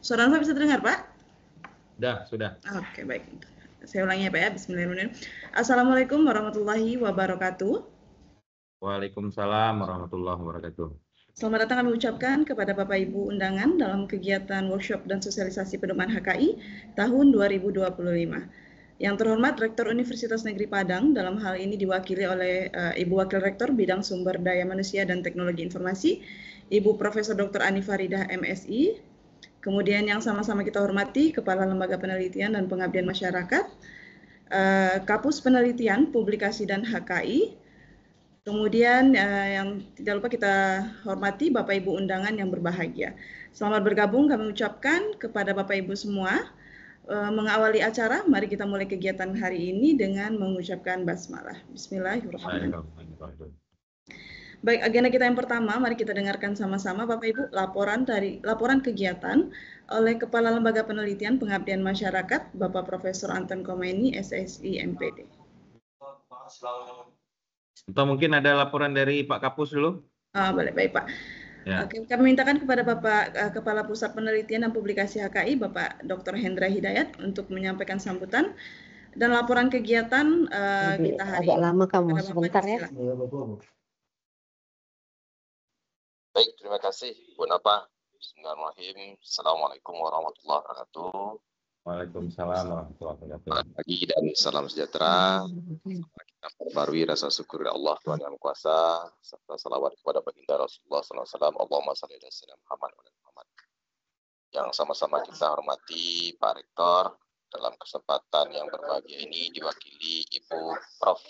Suara Bapak bisa terdengar, Pak? Sudah. Oke, baik. Saya ulangi ya, Pak ya. Bismillahirrahmanirrahim. Assalamualaikum warahmatullahi wabarakatuh. Waalaikumsalam warahmatullahi wabarakatuh. Selamat datang kami ucapkan kepada Bapak Ibu undangan dalam kegiatan workshop dan sosialisasi pedoman HKI tahun 2025. Yang terhormat Rektor Universitas Negeri Padang, dalam hal ini diwakili oleh Ibu Wakil Rektor Bidang Sumber Daya Manusia dan Teknologi Informasi, Ibu Profesor Dr. Ani Faridah MSI. Kemudian yang sama-sama kita hormati Kepala Lembaga Penelitian dan Pengabdian Masyarakat, Kapus Penelitian, Publikasi dan HKI. Kemudian yang tidak lupa kita hormati Bapak Ibu undangan yang berbahagia. Selamat bergabung kami ucapkan kepada Bapak Ibu semua. Mengawali acara, mari kita mulai kegiatan hari ini dengan mengucapkan basmalah. Bismillahirrahmanirrahim. Baik, agenda kita yang pertama, mari kita dengarkan sama-sama Bapak Ibu laporan kegiatan oleh Kepala Lembaga Penelitian Pengabdian Masyarakat, Bapak Profesor Anton Khomeini, SSI MPD. Atau mungkin ada laporan dari Pak Kapus dulu? Boleh, baik Pak. Ya. Oke, kami mintakan kepada Bapak Kepala Pusat Penelitian dan Publikasi HKI, Bapak Dr. Hendra Hidayat, untuk menyampaikan sambutan dan laporan kegiatan kita hari ini. Agak lama kamu, sebentar ya. Baik, terima kasih Bu Napa. Bismillahirrahmanirrahim. Assalamualaikum warahmatullahi wabarakatuh. Waalaikumsalam warahmatullahi wabarakatuh. Selamat pagi dan salam sejahtera. Kita perbarui rasa syukur kepada Allah Tuhan Yang Kuasa, serta salawat kepada baginda Rasulullah SAW. Allahumma shalli ala sayyidina Muhammad wa ala Muhammad. Yang sama-sama kita hormati Pak Rektor dalam kesempatan yang berbahagia ini diwakili Ibu Prof.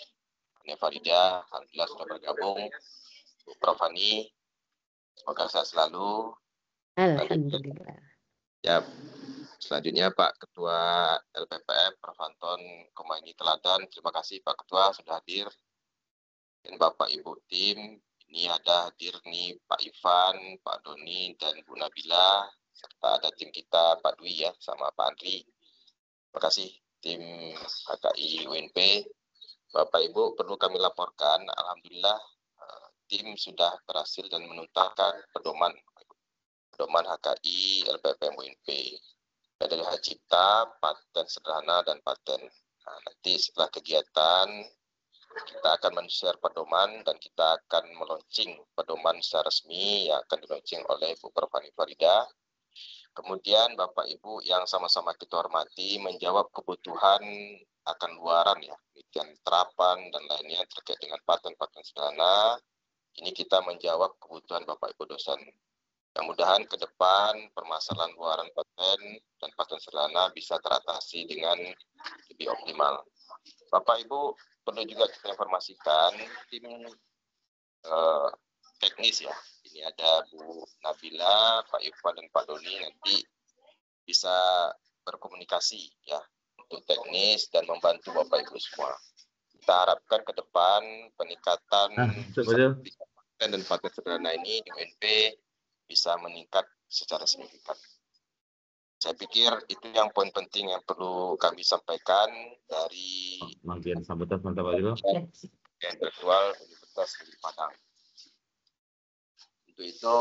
Ani Faridah. Alhamdulillah sudah bergabung. Bu Prof. Ani, semoga sehat selalu. Alhamdulillah. Ya, selanjutnya Pak Ketua LPPM Prof. Anton Khomeini Teladan. Terima kasih Pak Ketua sudah hadir. Dan Bapak Ibu tim, ini ada hadir nih Pak Ivan, Pak Doni, dan Bu Nabila, serta ada tim kita Pak Dwi ya, sama Pak Andri. Terima kasih tim HKI UNP. Bapak Ibu, perlu kami laporkan, alhamdulillah tim sudah berhasil dan menuntaskan pedoman HKI LPPM UNP. Dari hak cipta, paten sederhana, dan paten. Nah, nanti setelah kegiatan, kita akan men-share pedoman dan kita akan meluncing pedoman secara resmi yang akan diluncing oleh Bu Prof. Ani Faridah. Kemudian Bapak Ibu yang sama-sama kita hormati menjawab kebutuhan akan luaran ya, penelitian terapan dan lainnya terkait dengan paten-paten sederhana. Ini kita menjawab kebutuhan Bapak Ibu dosen. Mudah-mudahan ke depan permasalahan luaran paten dan paten sederhana bisa teratasi dengan lebih optimal. Bapak Ibu perlu juga kita informasikan tim teknis ya. Ini ada Bu Nabila, Pak Ivan dan Pak Doni nanti bisa berkomunikasi ya untuk teknis dan membantu Bapak Ibu semua. Kita harapkan ke depan peningkatan paten dan paten sederhana ini di UNP bisa meningkat secara signifikan. Saya pikir itu yang poin penting yang perlu kami sampaikan dari Bagian sambutan mantap Pak Intelektual Universitas Negeri Padang. Untuk itu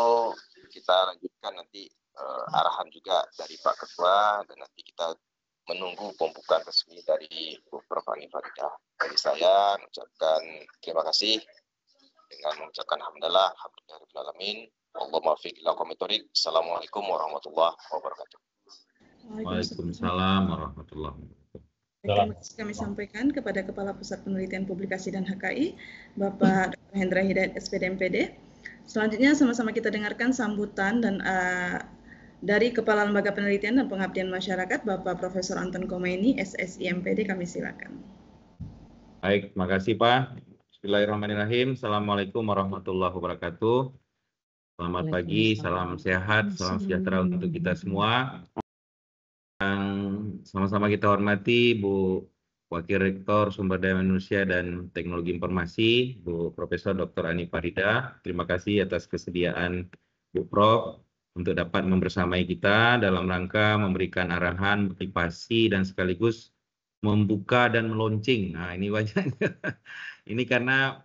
kita lanjutkan nanti arahan juga dari Pak Ketua dan nanti kita menunggu pembukaan resmi dari Bu Prof. Ani Faridah. Dari saya mengucapkan terima kasih dengan mengucapkan alhamdulillah, alhamdulillahirrahmanirrahim. Allahumma fiq ila qomitorik. Assalamualaikum warahmatullahi wabarakatuh. Waalaikumsalam warahmatullahi wabarakatuh. Terima kasih kami sampaikan kepada Kepala Pusat Penelitian Publikasi dan HKI, Bapak Dr. Hendra Hidayat SPD MPD. Selanjutnya sama-sama kita dengarkan sambutan dan dari Kepala Lembaga Penelitian dan Pengabdian Masyarakat, Bapak Profesor Anton Khomeini, SSI MPD, kami silakan. Baik, terima kasih Pak. Bismillahirrahmanirrahim. Assalamualaikum warahmatullahi wabarakatuh. Selamat pagi, salam sehat, salam sejahtera untuk kita semua. Yang sama-sama kita hormati Bu Wakil Rektor Sumber Daya Manusia dan Teknologi Informasi, Bu Profesor Dr. Ani Faridah. Terima kasih atas kesediaan Bu Prof untuk dapat membersamai kita dalam rangka memberikan arahan, motivasi, dan sekaligus membuka dan meluncing. Nah, ini banyak. Ini karena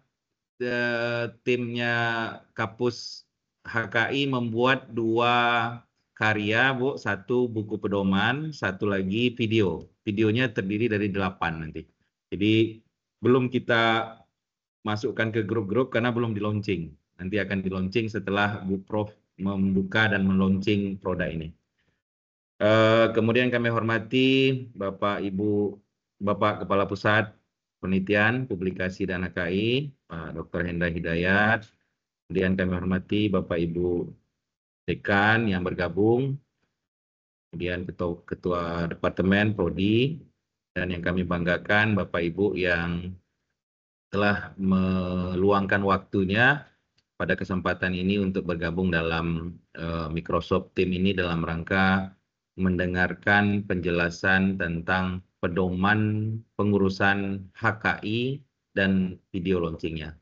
timnya Kapus HKI membuat 2 karya, Bu, 1 buku pedoman, 1 lagi video. Videonya terdiri dari 8 nanti. Jadi belum kita masukkan ke grup-grup karena belum di-launching. Nanti akan di-launching setelah Bu Prof membuka dan meluncing produk ini. Kemudian kami hormati Bapak Kepala Pusat Penelitian, Publikasi dan HKI, Pak Dr. Hendra Hidayat. Kemudian kami hormati Bapak Ibu Dekan yang bergabung, kemudian Ketua Departemen Prodi, dan yang kami banggakan Bapak Ibu yang telah meluangkan waktunya pada kesempatan ini untuk bergabung dalam Microsoft Team ini dalam rangka mendengarkan penjelasan tentang pedoman pengurusan HKI dan video launchingnya.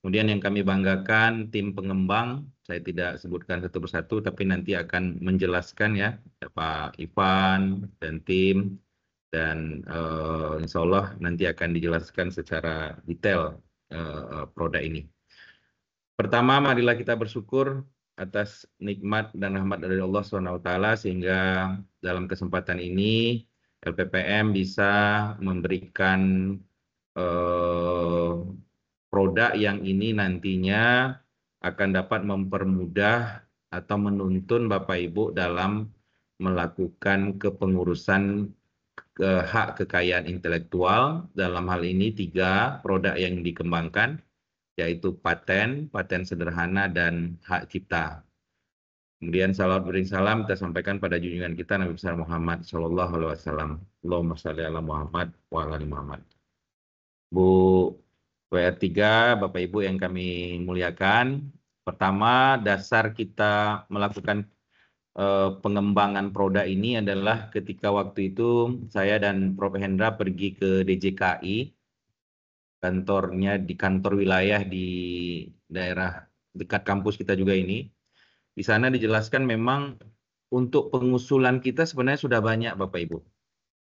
Kemudian yang kami banggakan tim pengembang, saya tidak sebutkan satu persatu, tapi nanti akan menjelaskan ya Pak Ivan dan tim, dan insya Allah nanti akan dijelaskan secara detail produk ini. Pertama, marilah kita bersyukur atas nikmat dan rahmat dari Allah SWT sehingga dalam kesempatan ini LPPM bisa memberikan produk yang ini nantinya akan dapat mempermudah atau menuntun Bapak Ibu dalam melakukan kepengurusan hak kekayaan intelektual. Dalam hal ini 3 produk yang dikembangkan, yaitu paten sederhana, dan hak cipta. Kemudian salawat bering salam kita sampaikan pada junjungan kita Nabi besar Muhammad Shallallahu Alaihi Wasallam. Allahumma shalli ala Muhammad wa ala ali Muhammad. Bu WR3, Bapak Ibu yang kami muliakan, pertama dasar kita melakukan pengembangan produk ini adalah ketika waktu itu saya dan Prof. Hendra pergi ke DJKI, kantornya di kantor wilayah di daerah dekat kampus kita juga ini. Di sana dijelaskan memang untuk pengusulan kita sebenarnya sudah banyak Bapak Ibu,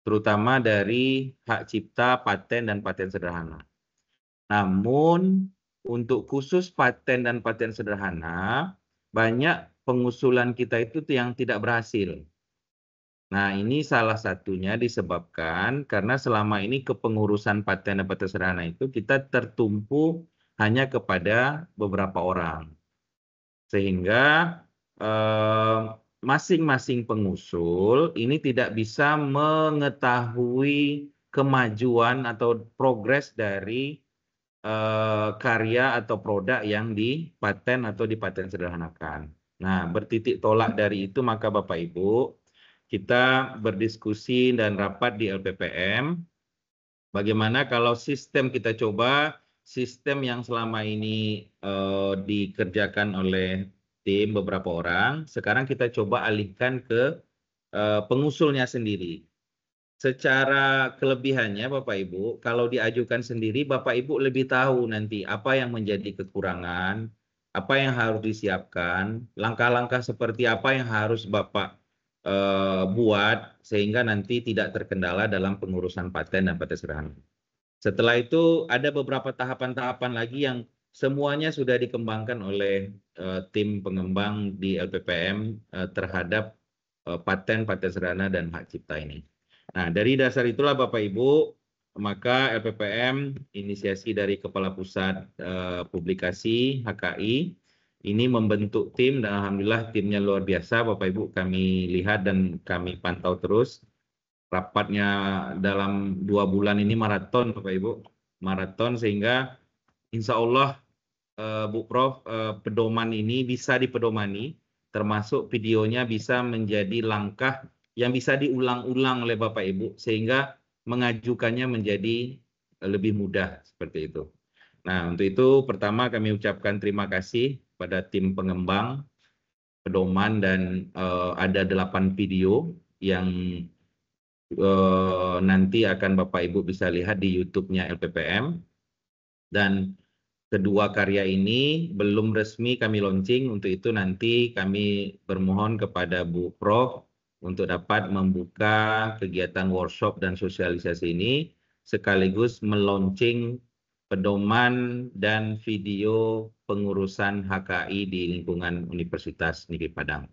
terutama dari hak cipta, paten, dan paten sederhana. Namun untuk khusus paten dan paten sederhana, banyak pengusulan kita itu yang tidak berhasil. Nah, ini salah satunya disebabkan karena selama ini kepengurusan paten dan paten sederhana itu kita tertumpu hanya kepada beberapa orang. Sehingga masing-masing pengusul ini tidak bisa mengetahui kemajuan atau progres dari karya atau produk yang dipaten atau dipaten sederhanakan. Nah, bertitik tolak dari itu maka Bapak Ibu, kita berdiskusi dan rapat di LPPM, bagaimana kalau sistem kita coba, sistem yang selama ini dikerjakan oleh tim beberapa orang, sekarang kita coba alihkan ke pengusulnya sendiri. Secara kelebihannya Bapak Ibu, kalau diajukan sendiri Bapak Ibu lebih tahu nanti apa yang menjadi kekurangan, apa yang harus disiapkan, langkah-langkah seperti apa yang harus Bapak buat sehingga nanti tidak terkendala dalam pengurusan paten dan paten sederhana. Setelah itu ada beberapa tahapan-tahapan lagi yang semuanya sudah dikembangkan oleh tim pengembang di LPPM terhadap paten sederhana dan hak cipta ini. Nah, dari dasar itulah Bapak Ibu, maka LPPM inisiasi dari Kepala Pusat Publikasi HKI ini membentuk tim dan alhamdulillah timnya luar biasa Bapak Ibu, kami lihat dan kami pantau terus. Rapatnya dalam 2 bulan ini maraton Bapak Ibu, maraton sehingga insya Allah Bu Prof pedoman ini bisa dipedomani, termasuk videonya bisa menjadi langkah yang bisa diulang-ulang oleh Bapak Ibu sehingga mengajukannya menjadi lebih mudah seperti itu. Nah, untuk itu pertama kami ucapkan terima kasih pada tim pengembang pedoman dan ada 8 video yang nanti akan Bapak Ibu bisa lihat di YouTube-nya LPPM. Dan kedua karya ini belum resmi kami launching, untuk itu nanti kami bermohon kepada Bu Prof untuk dapat membuka kegiatan workshop dan sosialisasi ini sekaligus melaunching pedoman dan video pengurusan HKI di lingkungan Universitas Negeri Padang.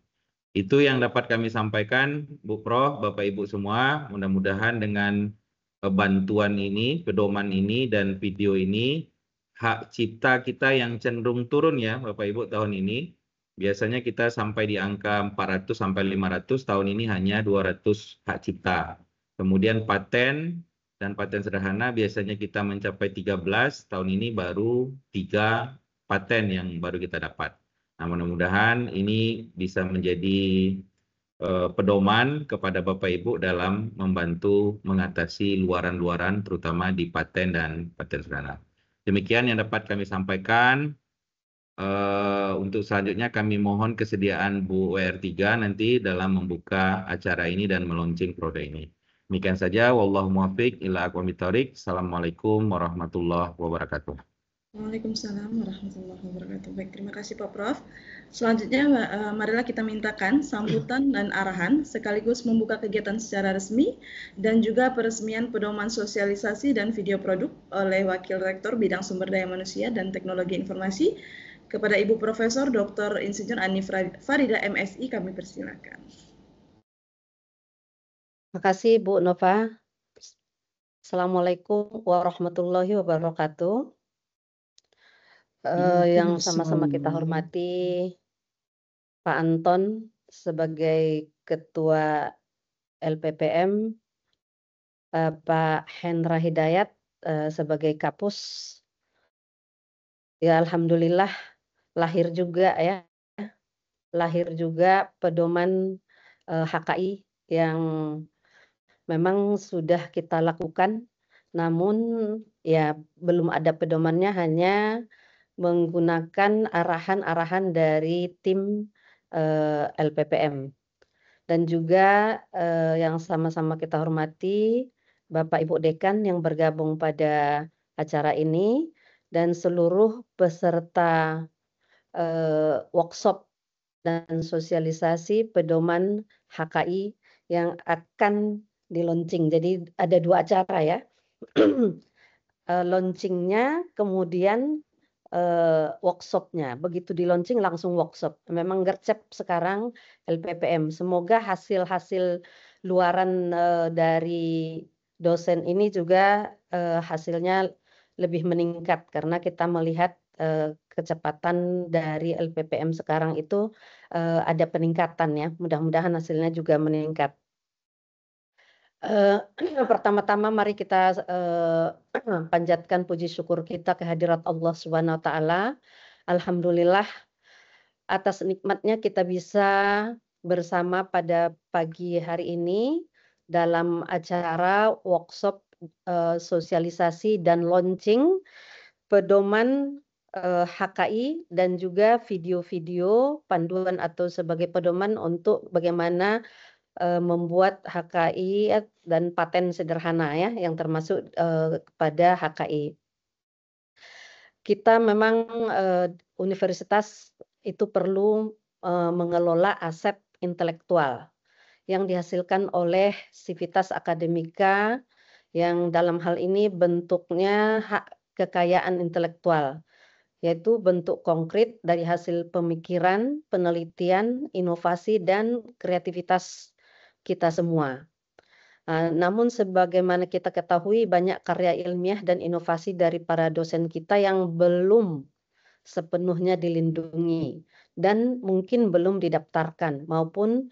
Itu yang dapat kami sampaikan, Bu Prof, Bapak Ibu semua. Mudah-mudahan dengan bantuan ini, pedoman ini, dan video ini, hak cipta kita yang cenderung turun ya Bapak Ibu tahun ini. Biasanya kita sampai di angka 400 sampai 500, tahun ini hanya 200 hak cipta. Kemudian paten dan paten sederhana biasanya kita mencapai 13, tahun ini baru 3 paten yang baru kita dapat. Nah, mudah-mudahan ini bisa menjadi pedoman kepada Bapak Ibu dalam membantu mengatasi luaran-luaran terutama di paten dan paten sederhana. Demikian yang dapat kami sampaikan. Untuk selanjutnya kami mohon kesediaan Bu WR3 nanti dalam membuka acara ini dan meluncing produk ini. Demikian saja. Wallahu muwaffiq ila aqwamit thoriq. Assalamualaikum warahmatullahi wabarakatuh. Waalaikumsalam warahmatullahi wabarakatuh. Baik, terima kasih Pak Prof. Selanjutnya, marilah kita mintakan sambutan dan arahan sekaligus membuka kegiatan secara resmi dan juga peresmian pedoman sosialisasi dan video produk oleh Wakil Rektor Bidang Sumber Daya Manusia dan Teknologi Informasi kepada Ibu Profesor Dr. Insinyur Ani Farida MSI, kami persilakan. Terima kasih Bu Nova. Assalamualaikum warahmatullahi wabarakatuh. Yang sama-sama kita hormati Pak Anton sebagai Ketua LPPM, Pak Hendra Hidayat sebagai Kapus. Ya alhamdulillah lahir juga pedoman HKI yang memang sudah kita lakukan, namun ya belum ada pedomannya, hanya menggunakan arahan-arahan dari tim LPPM. Dan juga yang sama-sama kita hormati Bapak Ibu Dekan yang bergabung pada acara ini dan seluruh peserta workshop dan sosialisasi pedoman HKI yang akan di-launching. Jadi ada 2 acara ya. Launchingnya kemudian workshopnya. Begitu di-launching langsung workshop. Memang gercep sekarang LPPM. Semoga hasil-hasil luaran dari dosen ini juga hasilnya lebih meningkat karena kita melihat kecepatan dari LPPM sekarang itu ada peningkatan ya. Mudah-mudahan hasilnya juga meningkat. Pertama-tama mari kita panjatkan puji syukur kita kehadirat Allah Subhanahu wa taala. Alhamdulillah atas nikmatnya kita bisa bersama pada pagi hari ini dalam acara workshop sosialisasi dan launching pedoman HKI dan juga video-video panduan atau sebagai pedoman untuk bagaimana membuat HKI dan paten sederhana ya yang termasuk kepada HKI. Kita memang universitas itu perlu mengelola aset intelektual yang dihasilkan oleh sivitas akademika yang dalam hal ini bentuknya hak kekayaan intelektual, yaitu bentuk konkret dari hasil pemikiran, penelitian, inovasi, dan kreativitas kita semua. Namun sebagaimana kita ketahui banyak karya ilmiah dan inovasi dari para dosen kita yang belum sepenuhnya dilindungi dan mungkin belum didaftarkan maupun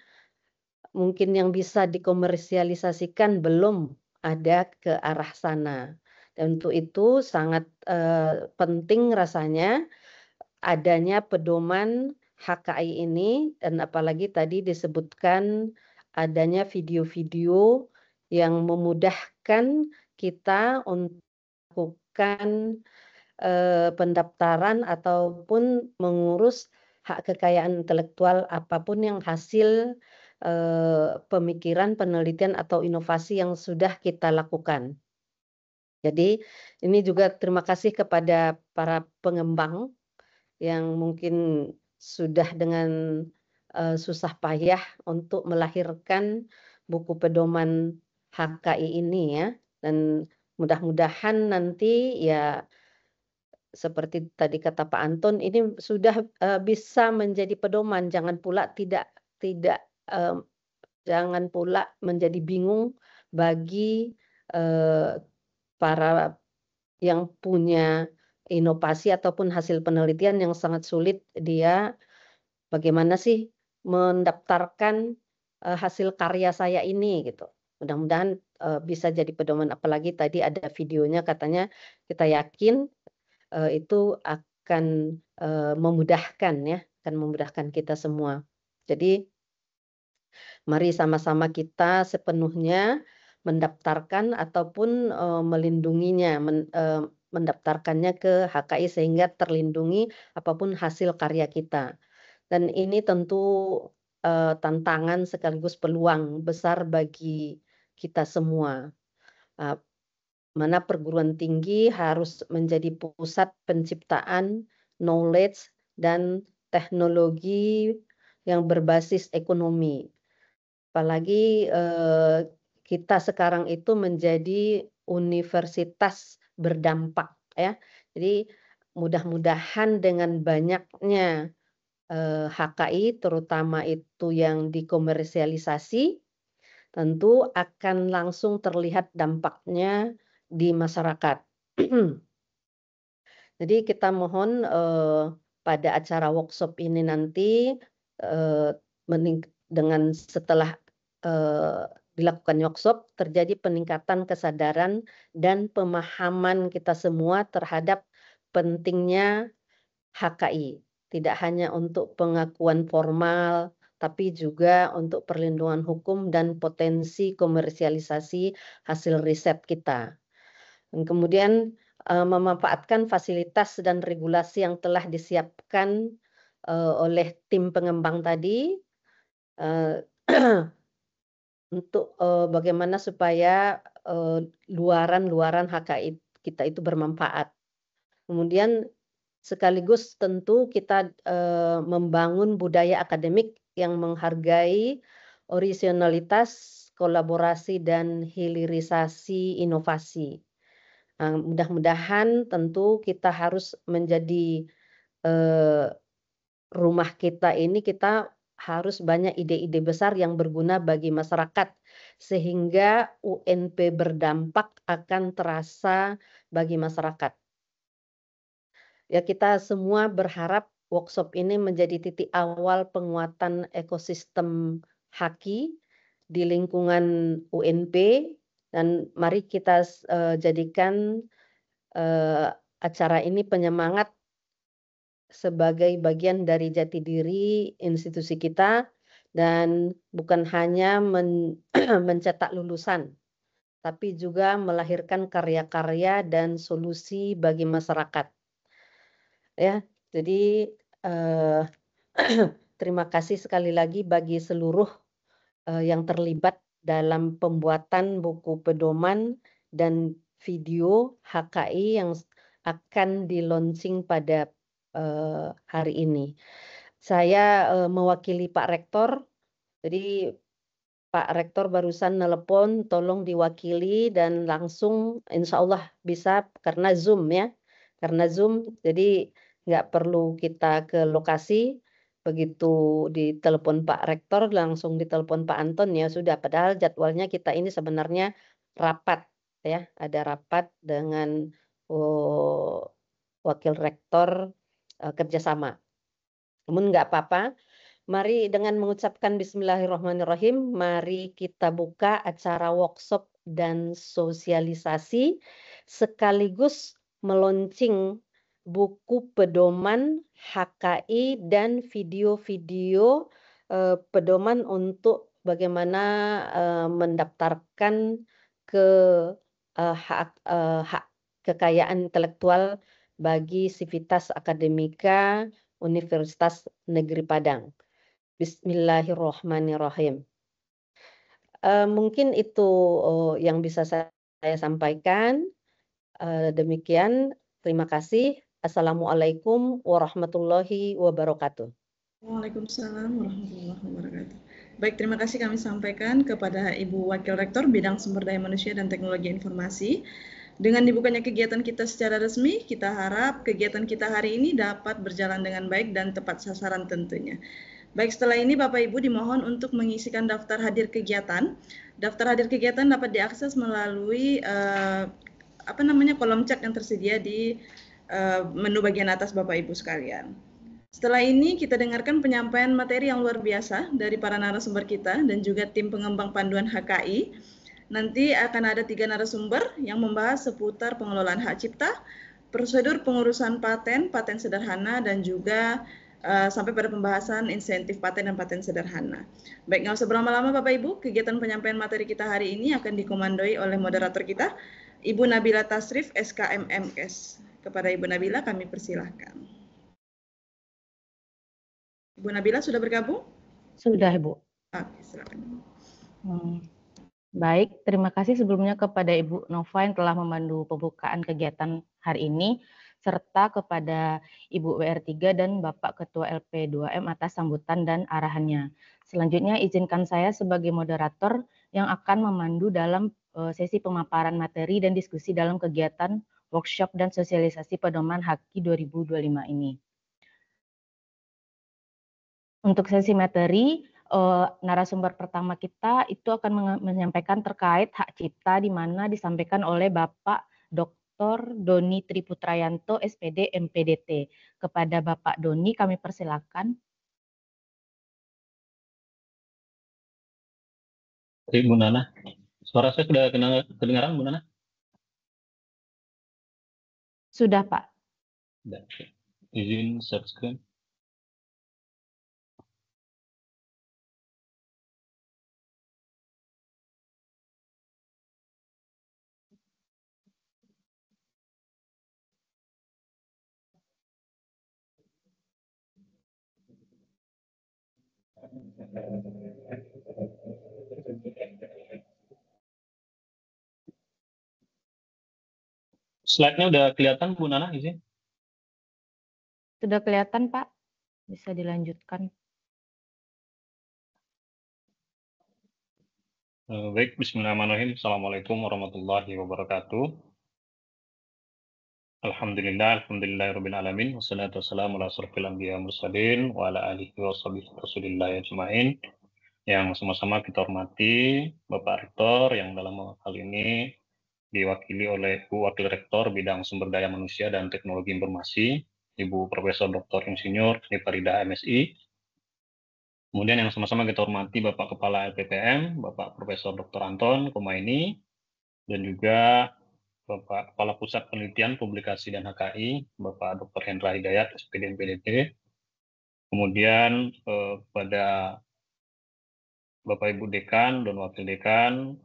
mungkin yang bisa dikomersialisasikan belum ada ke arah sana. Dan untuk itu sangat penting rasanya adanya pedoman HKI ini dan apalagi tadi disebutkan adanya video-video yang memudahkan kita untuk melakukan pendaftaran ataupun mengurus hak kekayaan intelektual apapun yang hasil pemikiran, penelitian atau inovasi yang sudah kita lakukan. Jadi ini juga terima kasih kepada para pengembang yang mungkin sudah dengan susah payah untuk melahirkan buku pedoman HKI ini ya, dan mudah-mudahan nanti ya seperti tadi kata Pak Anton ini sudah bisa menjadi pedoman, jangan pula tidak jangan pula menjadi bingung bagi para yang punya inovasi ataupun hasil penelitian yang sangat sulit dia bagaimana sih mendaftarkan hasil karya saya ini gitu. Mudah-mudahan bisa jadi pedoman, apalagi tadi ada videonya katanya kita yakin itu akan memudahkan ya, akan memudahkan kita semua. Jadi mari sama-sama kita sepenuhnya mendaftarkan ataupun melindunginya, mendaftarkannya ke HKI sehingga terlindungi apapun hasil karya kita. Dan ini tentu tantangan sekaligus peluang besar bagi kita semua. Mana perguruan tinggi harus menjadi pusat penciptaan knowledge dan teknologi yang berbasis ekonomi. Apalagi kita sekarang itu menjadi universitas berdampak ya. Jadi mudah-mudahan dengan banyaknya HKI terutama itu yang dikomersialisasi tentu akan langsung terlihat dampaknya di masyarakat. Jadi kita mohon pada acara workshop ini nanti dengan setelah dilakukan workshop terjadi peningkatan kesadaran dan pemahaman kita semua terhadap pentingnya HKI. Tidak hanya untuk pengakuan formal, tapi juga untuk perlindungan hukum dan potensi komersialisasi hasil riset kita. Dan kemudian memanfaatkan fasilitas dan regulasi yang telah disiapkan oleh tim pengembang tadi untuk bagaimana supaya luaran-luaran HKI kita itu bermanfaat. Kemudian sekaligus tentu kita membangun budaya akademik yang menghargai orisinalitas, kolaborasi, dan hilirisasi inovasi. Mudah-mudahan tentu kita harus menjadi rumah kita ini, kita harus banyak ide-ide besar yang berguna bagi masyarakat sehingga UNP berdampak akan terasa bagi masyarakat. Ya, kita semua berharap workshop ini menjadi titik awal penguatan ekosistem HKI di lingkungan UNP, dan mari kita jadikan acara ini penyemangat sebagai bagian dari jati diri institusi kita dan bukan hanya mencetak lulusan, tapi juga melahirkan karya-karya dan solusi bagi masyarakat. Ya, jadi terima kasih sekali lagi bagi seluruh yang terlibat dalam pembuatan buku pedoman dan video HKI yang akan di-launching pada hari ini. Saya mewakili Pak Rektor, jadi Pak Rektor barusan nelpon, tolong diwakili dan langsung insya Allah bisa karena Zoom ya. Karena Zoom, jadi nggak perlu kita ke lokasi, begitu ditelepon Pak Rektor, langsung ditelepon Pak Anton, ya sudah. Padahal jadwalnya kita ini sebenarnya rapat, ya, ada rapat dengan Wakil Rektor kerjasama. Namun nggak apa-apa, mari dengan mengucapkan Bismillahirrahmanirrahim, mari kita buka acara workshop dan sosialisasi sekaligus meluncing buku pedoman HKI dan video-video pedoman untuk bagaimana mendaftarkan ke hak kekayaan intelektual bagi Sivitas Akademika Universitas Negeri Padang. Bismillahirrahmanirrahim. Mungkin itu yang bisa saya sampaikan. Demikian, terima kasih. Assalamualaikum warahmatullahi wabarakatuh. Waalaikumsalam warahmatullahi wabarakatuh. Baik, terima kasih kami sampaikan kepada Ibu Wakil Rektor Bidang Sumber Daya Manusia dan Teknologi Informasi. Dengan dibukanya kegiatan kita secara resmi, kita harap kegiatan kita hari ini dapat berjalan dengan baik dan tepat sasaran tentunya. Baik, setelah ini Bapak Ibu dimohon untuk mengisikan daftar hadir kegiatan. Daftar hadir kegiatan dapat diakses melalui kolom chat yang tersedia di menu bagian atas Bapak Ibu sekalian. Setelah ini kita dengarkan penyampaian materi yang luar biasa dari para narasumber kita dan juga tim pengembang panduan HKI. Nanti akan ada 3 narasumber yang membahas seputar pengelolaan hak cipta, prosedur pengurusan paten, paten sederhana, dan juga sampai pada pembahasan insentif paten dan paten sederhana. Baik, nggak usah berlama-lama Bapak Ibu, kegiatan penyampaian materi kita hari ini akan dikomandoi oleh moderator kita, Ibu Nabila Tasrif, SKMMS. Kepada Ibu Nabila kami persilahkan. Ibu Nabila sudah bergabung? Sudah, Ibu. Oke, silakan. Baik, terima kasih sebelumnya kepada Ibu Nova yang telah memandu pembukaan kegiatan hari ini, serta kepada Ibu WR3 dan Bapak Ketua LP2M atas sambutan dan arahannya. Selanjutnya izinkan saya sebagai moderator yang akan memandu dalam sesi pemaparan materi dan diskusi dalam kegiatan workshop dan sosialisasi pedoman HAKI 2025 ini. Untuk sesi materi, narasumber pertama kita itu akan menyampaikan terkait hak cipta, di mana disampaikan oleh Bapak Dr. Doni Triputrayanto, SPD MPDT. Kepada Bapak Doni kami persilakan. Bu Nana, suara saya sudah kedengaran Bu Nana? Sudah Pak. Sudah. Izin share screen. Slide-nya udah kelihatan Bu Nana, izin? Sudah kelihatan Pak, bisa dilanjutkan. Baik, bismillahirrahmanirrahim. Assalamualaikum warahmatullahi wabarakatuh. Alhamdulillahirabbil alamin. Wassalatu wassalamu ala asyrofil anbiya wal mursalin wa ala alihi wa sahbihi rasulillah ajmain. Yang sama-sama kita hormati Bapak Rektor yang dalam hal ini diwakili oleh Bu Wakil Rektor Bidang Sumber Daya Manusia dan Teknologi Informasi, Ibu Profesor Dr. Insinyur Farida MSI. Kemudian yang sama-sama kita hormati Bapak Kepala LPPM, Bapak Profesor Dr. Anton Komaini, dan juga Bapak Kepala Pusat Penelitian Publikasi dan HKI, Bapak Dr. Hendra Hidayat, SPD MPDT. Kemudian pada Bapak Ibu Dekan dan Wakil Dekan,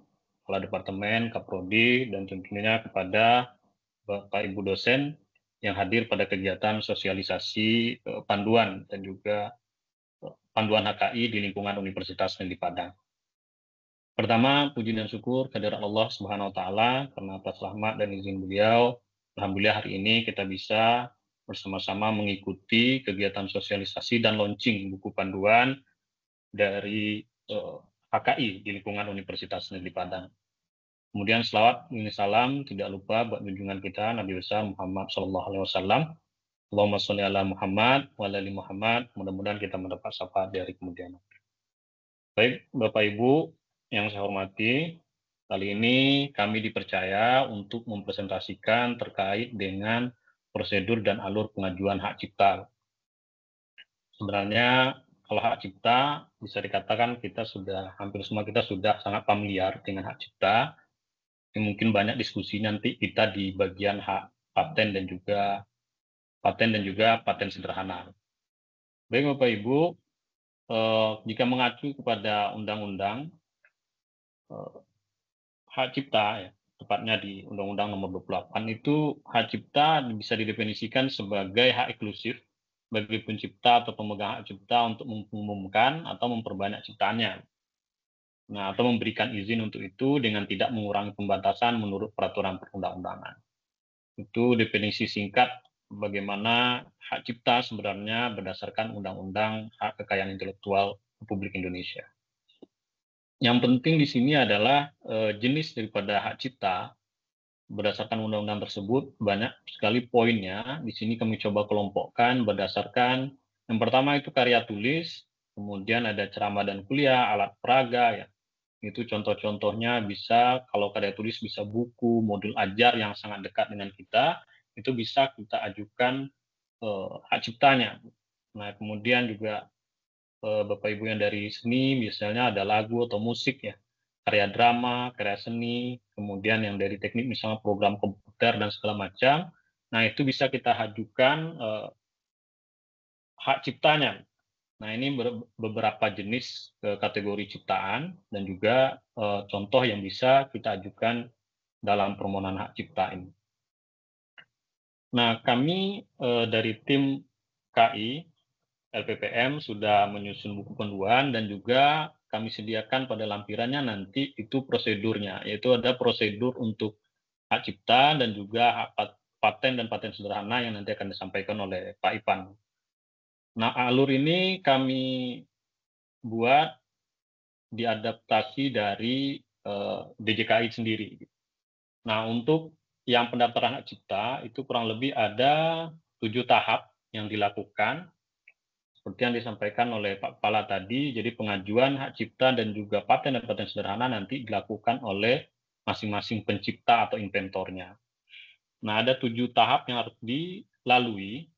Kepala Departemen, Kaprodi, dan tentunya kepada Bapak Ibu dosen yang hadir pada kegiatan sosialisasi panduan dan juga panduan HKI di lingkungan Universitas Negeri Padang. Pertama, puji dan syukur kehadirat Allah Subhanahu wa taala karena atas rahmat dan izin beliau, alhamdulillah hari ini kita bisa bersama-sama mengikuti kegiatan sosialisasi dan launching buku panduan dari HKI di lingkungan Universitas Negeri Padang. Kemudian selawat dan salam tidak lupa buat junjungan kita Nabi besar Muhammad SAW. Allahumma sholli ala Muhammad wa ala ali Muhammad. Mudah-mudahan kita mendapat syafaat dari kemudian. Baik, Bapak Ibu yang saya hormati, kali ini kami dipercaya untuk mempresentasikan terkait dengan prosedur dan alur pengajuan hak cipta. Sebenarnya kalau hak cipta bisa dikatakan kita sudah hampir semua kita sudah sangat familiar dengan hak cipta. Mungkin banyak diskusi nanti kita di bagian hak paten dan juga paten sederhana. Baik Bapak Ibu, jika mengacu kepada undang-undang hak cipta, ya, tepatnya di Undang-Undang Nomor 28 itu hak cipta bisa didefinisikan sebagai hak eksklusif bagi pencipta atau pemegang hak cipta untuk mengumumkan atau memperbanyak ciptaannya. Nah, atau memberikan izin untuk itu dengan tidak mengurangi pembatasan menurut peraturan perundang-undangan. Itu definisi singkat bagaimana hak cipta sebenarnya berdasarkan Undang-Undang Hak Kekayaan Intelektual Republik Indonesia. Yang penting di sini adalah jenis daripada hak cipta berdasarkan undang-undang tersebut banyak sekali poinnya. Di sini kami coba kelompokkan berdasarkan yang pertama itu karya tulis, kemudian ada ceramah dan kuliah, alat peraga, ya. Itu contoh-contohnya bisa, kalau karya tulis bisa buku, modul ajar yang sangat dekat dengan kita, itu bisa kita ajukan hak ciptanya. Nah, kemudian juga Bapak Ibu yang dari seni, misalnya ada lagu atau musik ya, karya drama, karya seni, kemudian yang dari teknik misalnya program komputer dan segala macam. Nah, itu bisa kita ajukan hak ciptanya. Nah, ini beberapa jenis kategori ciptaan dan juga contoh yang bisa kita ajukan dalam permohonan hak cipta ini. Nah, kami dari tim KI LPPM sudah menyusun buku panduan dan juga kami sediakan pada lampirannya nanti itu prosedurnya, yaitu ada prosedur untuk hak cipta dan juga hak paten dan paten sederhana yang nanti akan disampaikan oleh Pak Ipan. Nah, alur ini kami buat diadaptasi dari DJKI sendiri. Nah, untuk yang pendaftaran hak cipta itu kurang lebih ada 7 tahap yang dilakukan. Seperti yang disampaikan oleh Pak Kepala tadi, jadi pengajuan hak cipta dan juga paten dan paten sederhana nanti dilakukan oleh masing-masing pencipta atau inventornya. Nah, ada 7 tahap yang harus dilalui.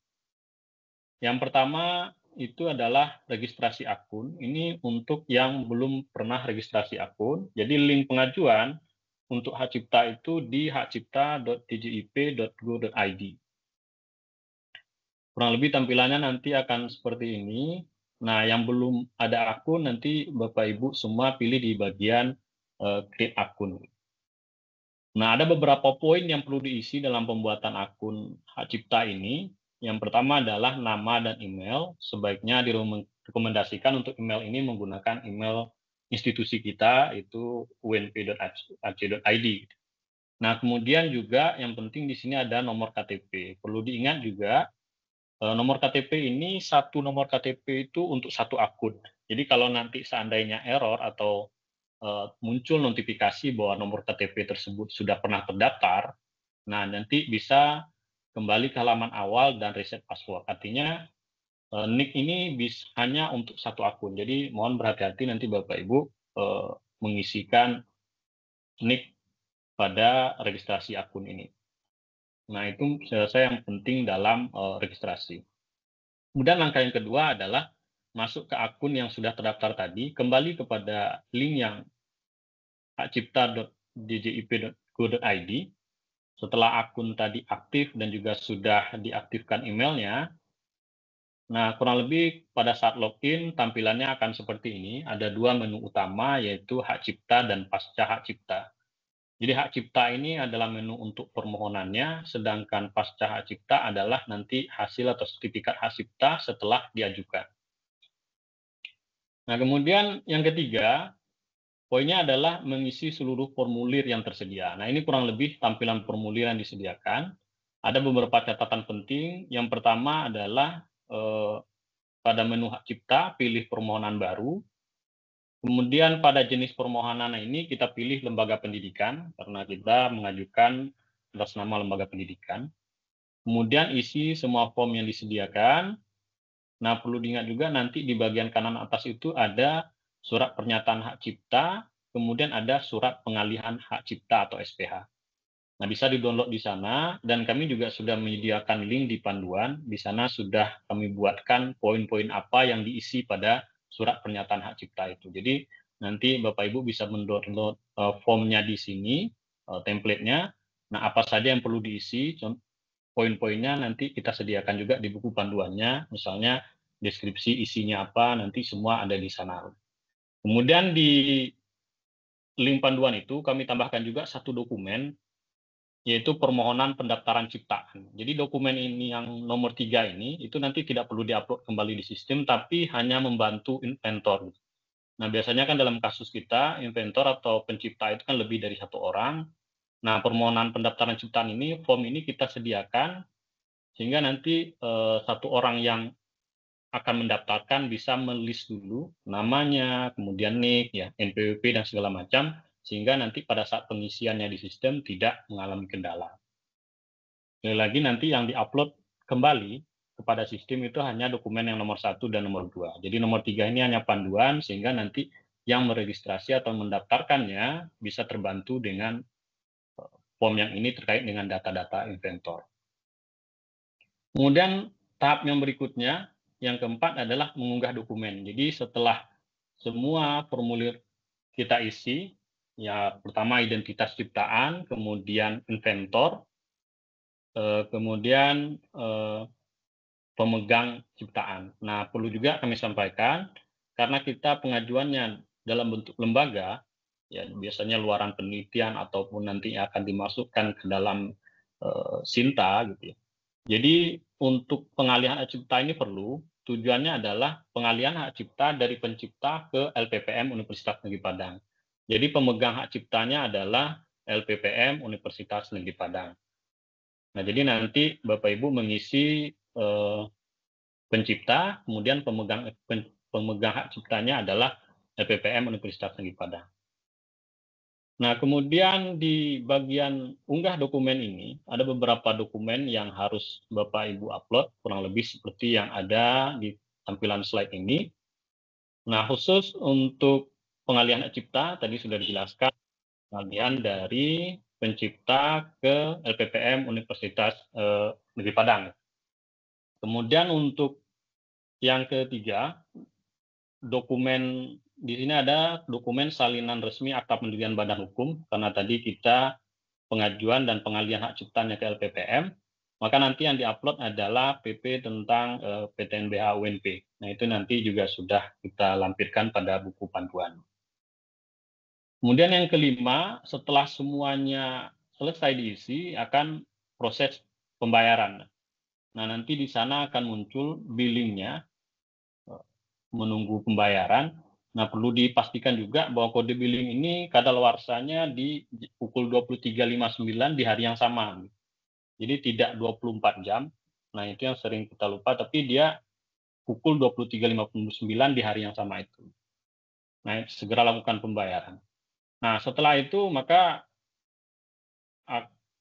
Yang pertama itu adalah registrasi akun. Ini untuk yang belum pernah registrasi akun. Jadi link pengajuan untuk hak cipta itu di hakcipta.djip.go.id. Kurang lebih tampilannya nanti akan seperti ini. Nah, yang belum ada akun nanti Bapak Ibu semua pilih di bagian create akun. Nah, ada beberapa poin yang perlu diisi dalam pembuatan akun hak cipta ini. Yang pertama adalah nama dan email. Sebaiknya direkomendasikan untuk email ini menggunakan email institusi kita, itu unp.ac.id. Nah, kemudian juga yang penting di sini ada nomor KTP. Perlu diingat juga, nomor KTP ini satu nomor KTP itu untuk satu akun. Jadi kalau nanti seandainya error atau muncul notifikasi bahwa nomor KTP tersebut sudah pernah terdaftar, nah nanti bisa kembali ke halaman awal dan reset password. Artinya nick ini hanya untuk satu akun. Jadi mohon berhati-hati nanti Bapak Ibu mengisikan nick pada registrasi akun ini. Nah, itu saya yang penting dalam registrasi. Kemudian langkah yang kedua adalah masuk ke akun yang sudah terdaftar tadi, kembali kepada link yang hakcipta.djip.go.id. Setelah akun tadi aktif dan juga sudah diaktifkan emailnya, nah kurang lebih pada saat login tampilannya akan seperti ini. Ada 2 menu utama, yaitu hak cipta dan pasca hak cipta. Jadi hak cipta ini adalah menu untuk permohonannya, sedangkan pasca hak cipta adalah nanti hasil atau sertifikat hak cipta setelah diajukan. Nah, kemudian yang ketiga, poinnya adalah mengisi seluruh formulir yang tersedia. Nah, ini kurang lebih tampilan formulir yang disediakan. Ada beberapa catatan penting. Yang pertama adalah pada menu hak cipta, pilih permohonan baru. Kemudian pada jenis permohonan ini kita pilih lembaga pendidikan, karena kita mengajukan atas nama lembaga pendidikan. Kemudian isi semua form yang disediakan. Nah, perlu diingat juga nanti di bagian kanan atas itu ada surat pernyataan hak cipta, kemudian ada surat pengalihan hak cipta atau SPH. Nah, bisa di-download di sana, dan kami juga sudah menyediakan link di panduan. Di sana sudah kami buatkan poin-poin apa yang diisi pada surat pernyataan hak cipta itu. Jadi nanti Bapak Ibu bisa mendownload formnya di sini, template-nya. Nah, apa saja yang perlu diisi, poin-poinnya nanti kita sediakan juga di buku panduannya, misalnya deskripsi isinya apa, nanti semua ada di sana. Kemudian di link panduan itu kami tambahkan juga satu dokumen, yaitu permohonan pendaftaran ciptaan. Jadi dokumen ini yang nomor 3 ini, itu nanti tidak perlu diupload kembali di sistem, tapi hanya membantu inventor. Nah, biasanya kan dalam kasus kita, inventor atau pencipta itu kan lebih dari 1 orang. Nah, permohonan pendaftaran ciptaan ini, form ini kita sediakan, sehingga nanti 1 orang yang akan mendaftarkan bisa menulis dulu namanya, kemudian nick, ya, NPWP, dan segala macam, sehingga nanti pada saat pengisiannya di sistem tidak mengalami kendala. Sekali lagi nanti yang diupload kembali kepada sistem itu hanya dokumen yang nomor 1 dan nomor 2. Jadi nomor 3 ini hanya panduan, sehingga nanti yang meregistrasi atau mendaftarkannya bisa terbantu dengan form yang ini terkait dengan data-data inventor. Kemudian tahap yang berikutnya, yang keempat adalah mengunggah dokumen. Jadi setelah semua formulir kita isi, ya pertama identitas ciptaan, kemudian inventor, kemudian pemegang ciptaan. Nah, perlu juga kami sampaikan, karena kita pengajuannya dalam bentuk lembaga, ya biasanya luaran penelitian ataupun nanti akan dimasukkan ke dalam Sinta gitu ya. Jadi untuk pengalihan hak cipta ini perlu, tujuannya adalah pengalihan hak cipta dari pencipta ke LPPM Universitas Negeri Padang. Jadi pemegang hak ciptanya adalah LPPM Universitas Negeri Padang. Nah, jadi nanti Bapak Ibu mengisi pencipta, kemudian pemegang hak ciptanya adalah LPPM Universitas Negeri Padang. Nah, kemudian di bagian unggah dokumen ini, ada beberapa dokumen yang harus Bapak Ibu upload, kurang lebih seperti yang ada di tampilan slide ini. Nah, khusus untuk pengalihan hak cipta, tadi sudah dijelaskan, pengalihan dari pencipta ke LPPM Universitas Negeri Padang. Kemudian untuk yang ketiga, dokumen di sini ada dokumen salinan resmi akta pendirian badan hukum, karena tadi kita pengajuan dan pengalihan hak ciptanya ke LPPM, maka nanti yang diupload adalah PP tentang PTNBH UNP. Nah, itu nanti juga sudah kita lampirkan pada buku panduan. Kemudian yang kelima, setelah semuanya selesai diisi, akan proses pembayaran. Nah, nanti di sana akan muncul billingnya, menunggu pembayaran. Nah, perlu dipastikan juga bahwa kode billing ini kadaluarsanya di pukul 23.59 di hari yang sama. Jadi tidak 24 jam. Nah, itu yang sering kita lupa, tapi dia pukul 23.59 di hari yang sama itu. Nah, segera lakukan pembayaran. Nah, setelah itu maka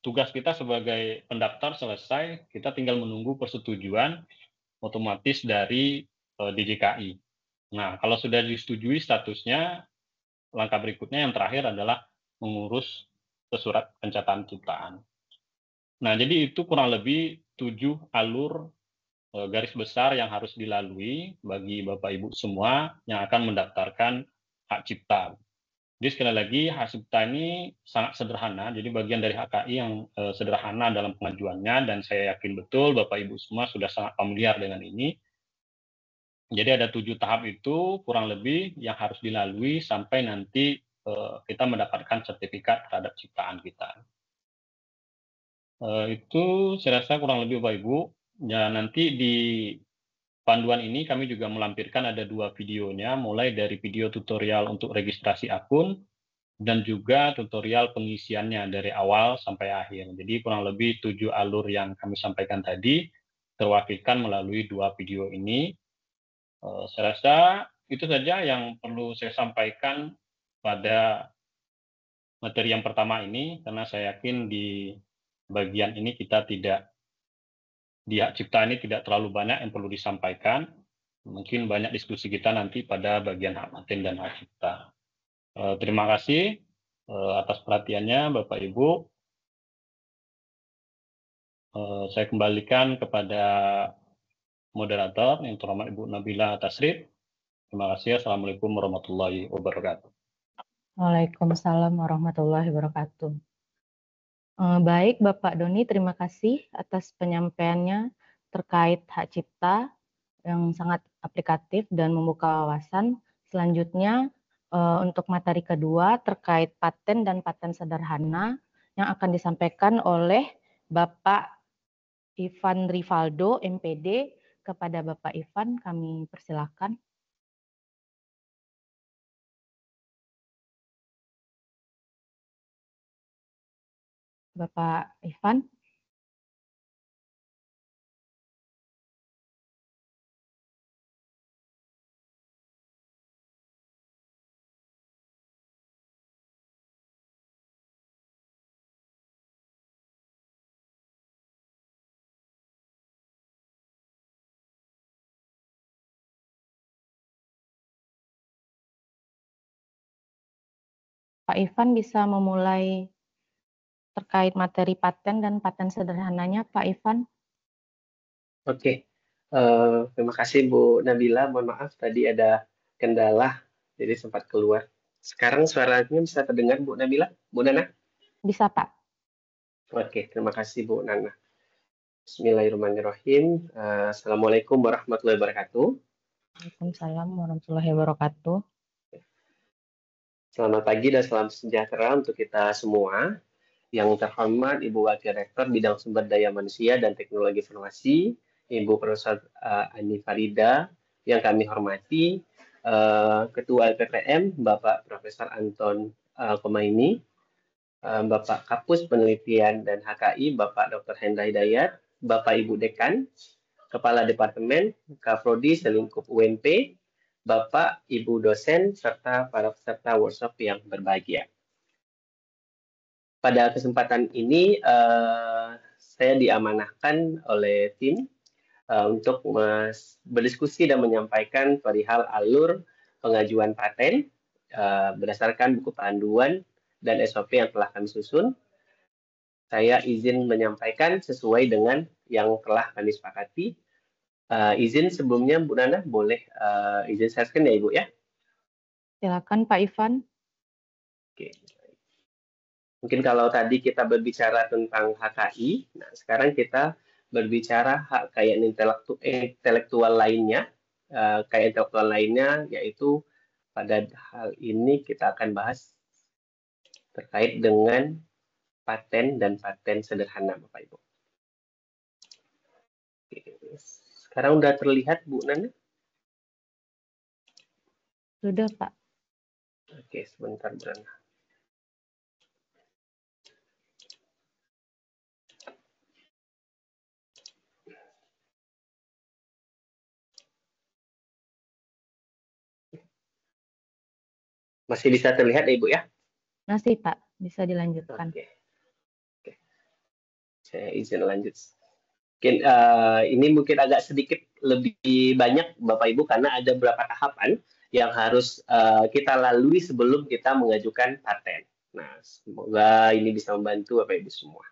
tugas kita sebagai pendaftar selesai, kita tinggal menunggu persetujuan otomatis dari DJKI. Nah, kalau sudah disetujui statusnya, langkah berikutnya yang terakhir adalah mengurus surat pencatatan ciptaan. Nah, jadi itu kurang lebih 7 alur garis besar yang harus dilalui bagi Bapak Ibu semua yang akan mendaftarkan hak cipta. Jadi sekali lagi, hak cipta ini sangat sederhana, jadi bagian dari HKI yang sederhana dalam pengajuannya, dan saya yakin betul Bapak Ibu semua sudah sangat familiar dengan ini. Jadi ada 7 tahap itu kurang lebih yang harus dilalui sampai nanti kita mendapatkan sertifikat terhadap ciptaan kita. Itu saya rasa kurang lebih Bapak Ibu. Ya, nanti di panduan ini kami juga melampirkan ada 2 videonya, mulai dari video tutorial untuk registrasi akun dan juga tutorial pengisiannya dari awal sampai akhir. Jadi kurang lebih 7 alur yang kami sampaikan tadi terwakilkan melalui 2 video ini. Saya rasa itu saja yang perlu saya sampaikan pada materi yang pertama ini, karena saya yakin di bagian ini kita tidak, di hak cipta ini tidak terlalu banyak yang perlu disampaikan. Mungkin banyak diskusi kita nanti pada bagian hak paten dan hak cipta. Terima kasih atas perhatiannya Bapak Ibu. Saya kembalikan kepada moderator yang terhormat Ibu Nabila Tasrif. Terima kasih. Assalamualaikum warahmatullahi wabarakatuh. Waalaikumsalam warahmatullahi wabarakatuh. Baik, Bapak Doni, terima kasih atas penyampaiannya terkait hak cipta yang sangat aplikatif dan membuka wawasan. Selanjutnya, untuk materi kedua terkait paten dan paten sederhana yang akan disampaikan oleh Bapak Ivan Rivaldo, MPD. Kepada Bapak Ivan, kami persilakan. Bapak Ivan. Pak Ivan bisa memulai terkait materi paten dan paten sederhananya, Pak Ivan. Oke, terima kasih Bu Nabila. Mohon maaf tadi ada kendala, jadi sempat keluar. Sekarang suaranya bisa terdengar Bu Nabila, Bu Nana? Bisa, Pak. Oke, terima kasih Bu Nana. Bismillahirrahmanirrahim. Assalamualaikum warahmatullahi wabarakatuh. Waalaikumsalam warahmatullahi wabarakatuh. Selamat pagi dan salam sejahtera untuk kita semua. Yang terhormat Ibu Wakil Rektor Bidang Sumber Daya Manusia dan Teknologi Informasi, Ibu Profesor Ani Farida, yang kami hormati, Ketua LPPM, Bapak Profesor Anton Komaini, Bapak Kapus Penelitian dan HKI, Bapak Dr. Hendra Hidayat, Bapak Ibu Dekan, Kepala Departemen, Kaprodi Selingkup UNP, Bapak Ibu dosen, serta para peserta workshop yang berbahagia. Pada kesempatan ini, saya diamanahkan oleh tim untuk berdiskusi dan menyampaikan perihal alur pengajuan paten berdasarkan buku panduan dan SOP yang telah kami susun. Saya izin menyampaikan sesuai dengan yang telah kami sepakati. Izin sebelumnya Bu Nana, boleh izin share screen ya Ibu ya? Silakan Pak Ivan. Oke. Mungkin kalau tadi kita berbicara tentang HKI, nah sekarang kita berbicara hak kekayaan intelektual lainnya. Kekayaan intelektual lainnya yaitu pada hal ini kita akan bahas terkait dengan paten dan paten sederhana, Bapak Ibu. Oke. Sekarang udah terlihat Bu Nana? Sudah Pak. Oke, sebentar Bu Nana. Masih bisa terlihat ya Ibu ya? Masih Pak, bisa dilanjutkan. Oke. Saya izin lanjut. Mungkin ini mungkin agak sedikit lebih banyak Bapak Ibu karena ada beberapa tahapan yang harus kita lalui sebelum kita mengajukan paten. Nah, semoga ini bisa membantu Bapak Ibu semua.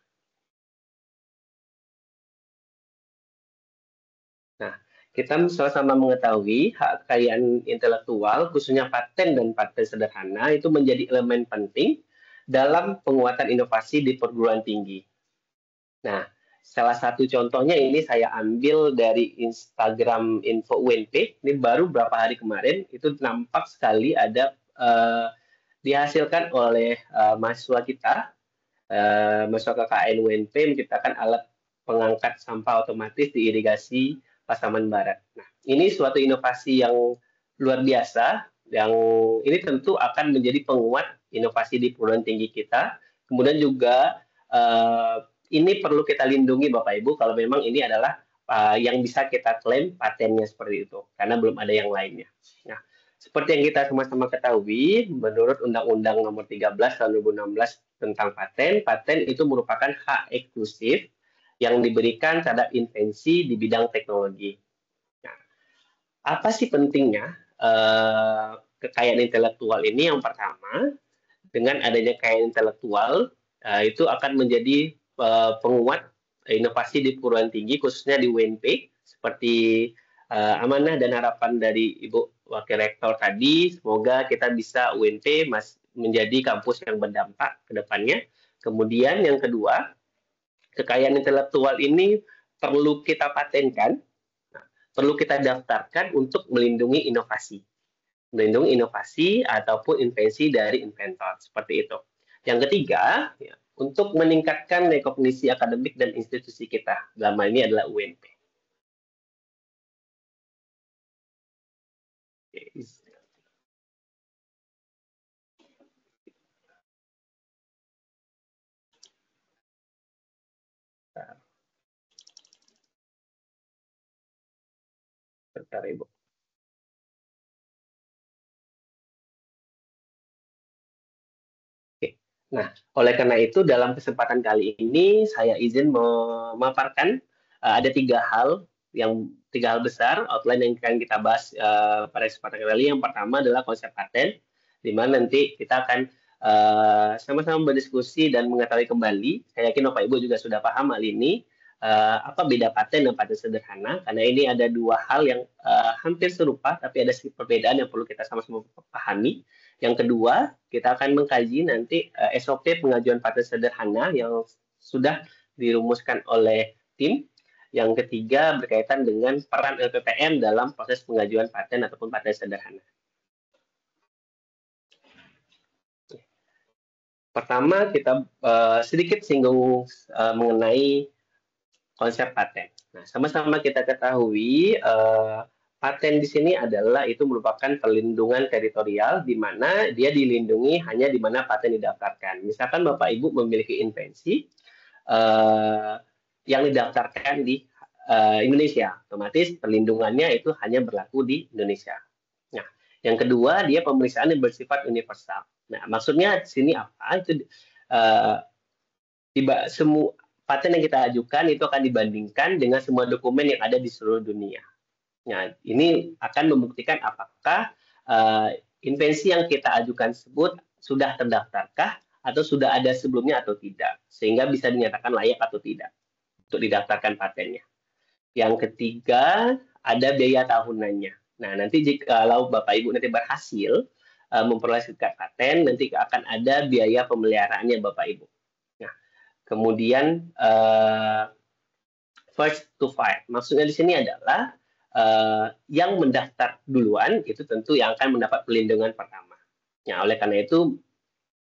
Nah, kita sama-sama mengetahui hak kekayaan intelektual, khususnya paten dan paten sederhana, itu menjadi elemen penting dalam penguatan inovasi di perguruan tinggi. Nah, salah satu contohnya ini saya ambil dari Instagram Info UNP, ini baru beberapa hari kemarin, itu nampak sekali ada dihasilkan oleh mahasiswa kita, mahasiswa KKN UNP menciptakan alat pengangkat sampah otomatis di irigasi Pasaman Barat. Nah, ini suatu inovasi yang luar biasa, yang ini tentu akan menjadi penguat inovasi di perguruan tinggi kita. Kemudian juga ini perlu kita lindungi Bapak Ibu kalau memang ini adalah yang bisa kita klaim patennya seperti itu, karena belum ada yang lainnya. Nah, seperti yang kita sama-sama ketahui, menurut Undang-Undang Nomor 13 Tahun 2016 tentang paten, paten itu merupakan hak eksklusif yang diberikan terhadap invensi di bidang teknologi. Nah, apa sih pentingnya kekayaan intelektual ini? Yang pertama, dengan adanya kekayaan intelektual, itu akan menjadi penguat inovasi di perguruan tinggi, khususnya di UNP, seperti amanah dan harapan dari Ibu Wakil Rektor tadi. Semoga kita bisa UNP menjadi kampus yang berdampak ke depannya. Kemudian yang kedua, kekayaan intelektual ini perlu kita patenkan, perlu kita daftarkan untuk melindungi inovasi. Melindungi inovasi ataupun invensi dari inventor, seperti itu. Yang ketiga, ya, untuk meningkatkan rekognisi akademik dan institusi kita, dalam hal ini adalah UNP. Bentar, Ibu. Oke. Nah, oleh karena itu dalam kesempatan kali ini saya izin memaparkan ada tiga hal besar outline yang akan kita bahas pada kesempatan kali ini. Yang pertama adalah konsep paten, di mana nanti kita akan sama-sama berdiskusi dan mengetahui kembali. Saya yakin Bapak Ibu juga sudah paham hal ini. Apa beda paten dan paten sederhana? Karena ini ada dua hal yang hampir serupa, tapi ada sedikit perbedaan yang perlu kita sama-sama pahami. Yang kedua, kita akan mengkaji nanti SOP pengajuan paten sederhana yang sudah dirumuskan oleh tim. Yang ketiga berkaitan dengan peran LPPM dalam proses pengajuan paten ataupun paten sederhana. Pertama, kita sedikit singgung mengenai konsep paten. Nah, sama-sama kita ketahui paten di sini adalah itu merupakan perlindungan teritorial di mana dia dilindungi hanya di mana paten didaftarkan. Misalkan Bapak Ibu memiliki invensi yang didaftarkan di Indonesia, otomatis perlindungannya itu hanya berlaku di Indonesia. Nah, yang kedua, dia pemeriksaan yang bersifat universal. Nah, maksudnya di sini apa? Itu semua paten yang kita ajukan itu akan dibandingkan dengan semua dokumen yang ada di seluruh dunia. Nah, ini akan membuktikan apakah invensi yang kita ajukan tersebut sudah terdaftarkah atau sudah ada sebelumnya atau tidak, sehingga bisa dinyatakan layak atau tidak untuk didaftarkan patennya. Yang ketiga, ada biaya tahunannya. Nah, nanti kalau Bapak Ibu nanti berhasil memperoleh sertifikat paten, nanti akan ada biaya pemeliharaannya Bapak Ibu. Nah, kemudian first to file, maksudnya di sini adalah yang mendaftar duluan itu tentu yang akan mendapat perlindungan pertama. Nah, oleh karena itu,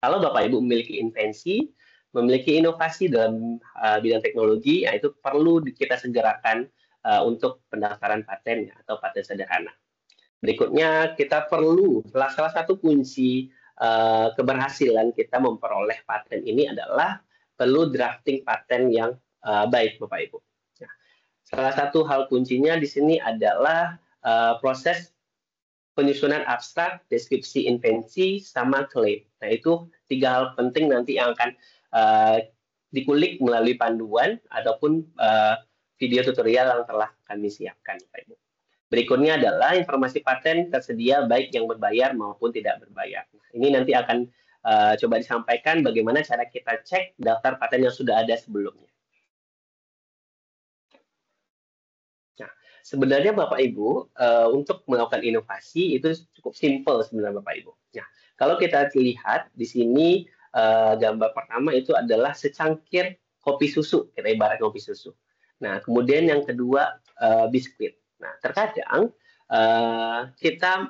kalau Bapak Ibu memiliki invensi, memiliki inovasi dalam bidang teknologi, ya itu perlu kita segerakan untuk pendaftaran paten atau paten sederhana. Berikutnya, kita perlu, salah satu kunci keberhasilan kita memperoleh paten ini adalah perlu drafting paten yang baik, Bapak Ibu. Nah, salah satu hal kuncinya di sini adalah proses penyusunan abstrak, deskripsi invensi, sama klaim. Nah, itu tiga hal penting nanti yang akan dikulik melalui panduan ataupun video tutorial yang telah kami siapkan, Bapak Ibu. Berikutnya adalah informasi paten tersedia baik yang berbayar maupun tidak berbayar. Nah, ini nanti akan coba disampaikan bagaimana cara kita cek daftar paten yang sudah ada sebelumnya. Nah, sebenarnya Bapak Ibu untuk melakukan inovasi itu cukup simpel sebenarnya Bapak Ibu. Nah, kalau kita lihat di sini gambar pertama itu adalah secangkir kopi susu, kita ibarat kopi susu. Nah, kemudian yang kedua biskuit. Nah, terkadang kita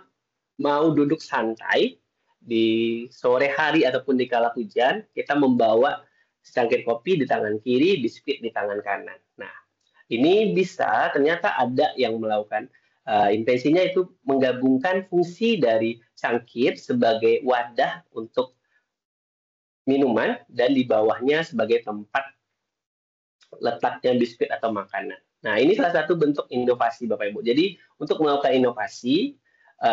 mau duduk santai di sore hari ataupun di kala hujan, kita membawa secangkir kopi di tangan kiri, biskuit di tangan kanan. Nah, ini bisa ternyata ada yang melakukan invensinya itu menggabungkan fungsi dari cangkir sebagai wadah untuk minuman dan di bawahnya sebagai tempat letaknya biskuit atau makanan. Nah, ini salah satu bentuk inovasi Bapak Ibu. Jadi, untuk melakukan inovasi,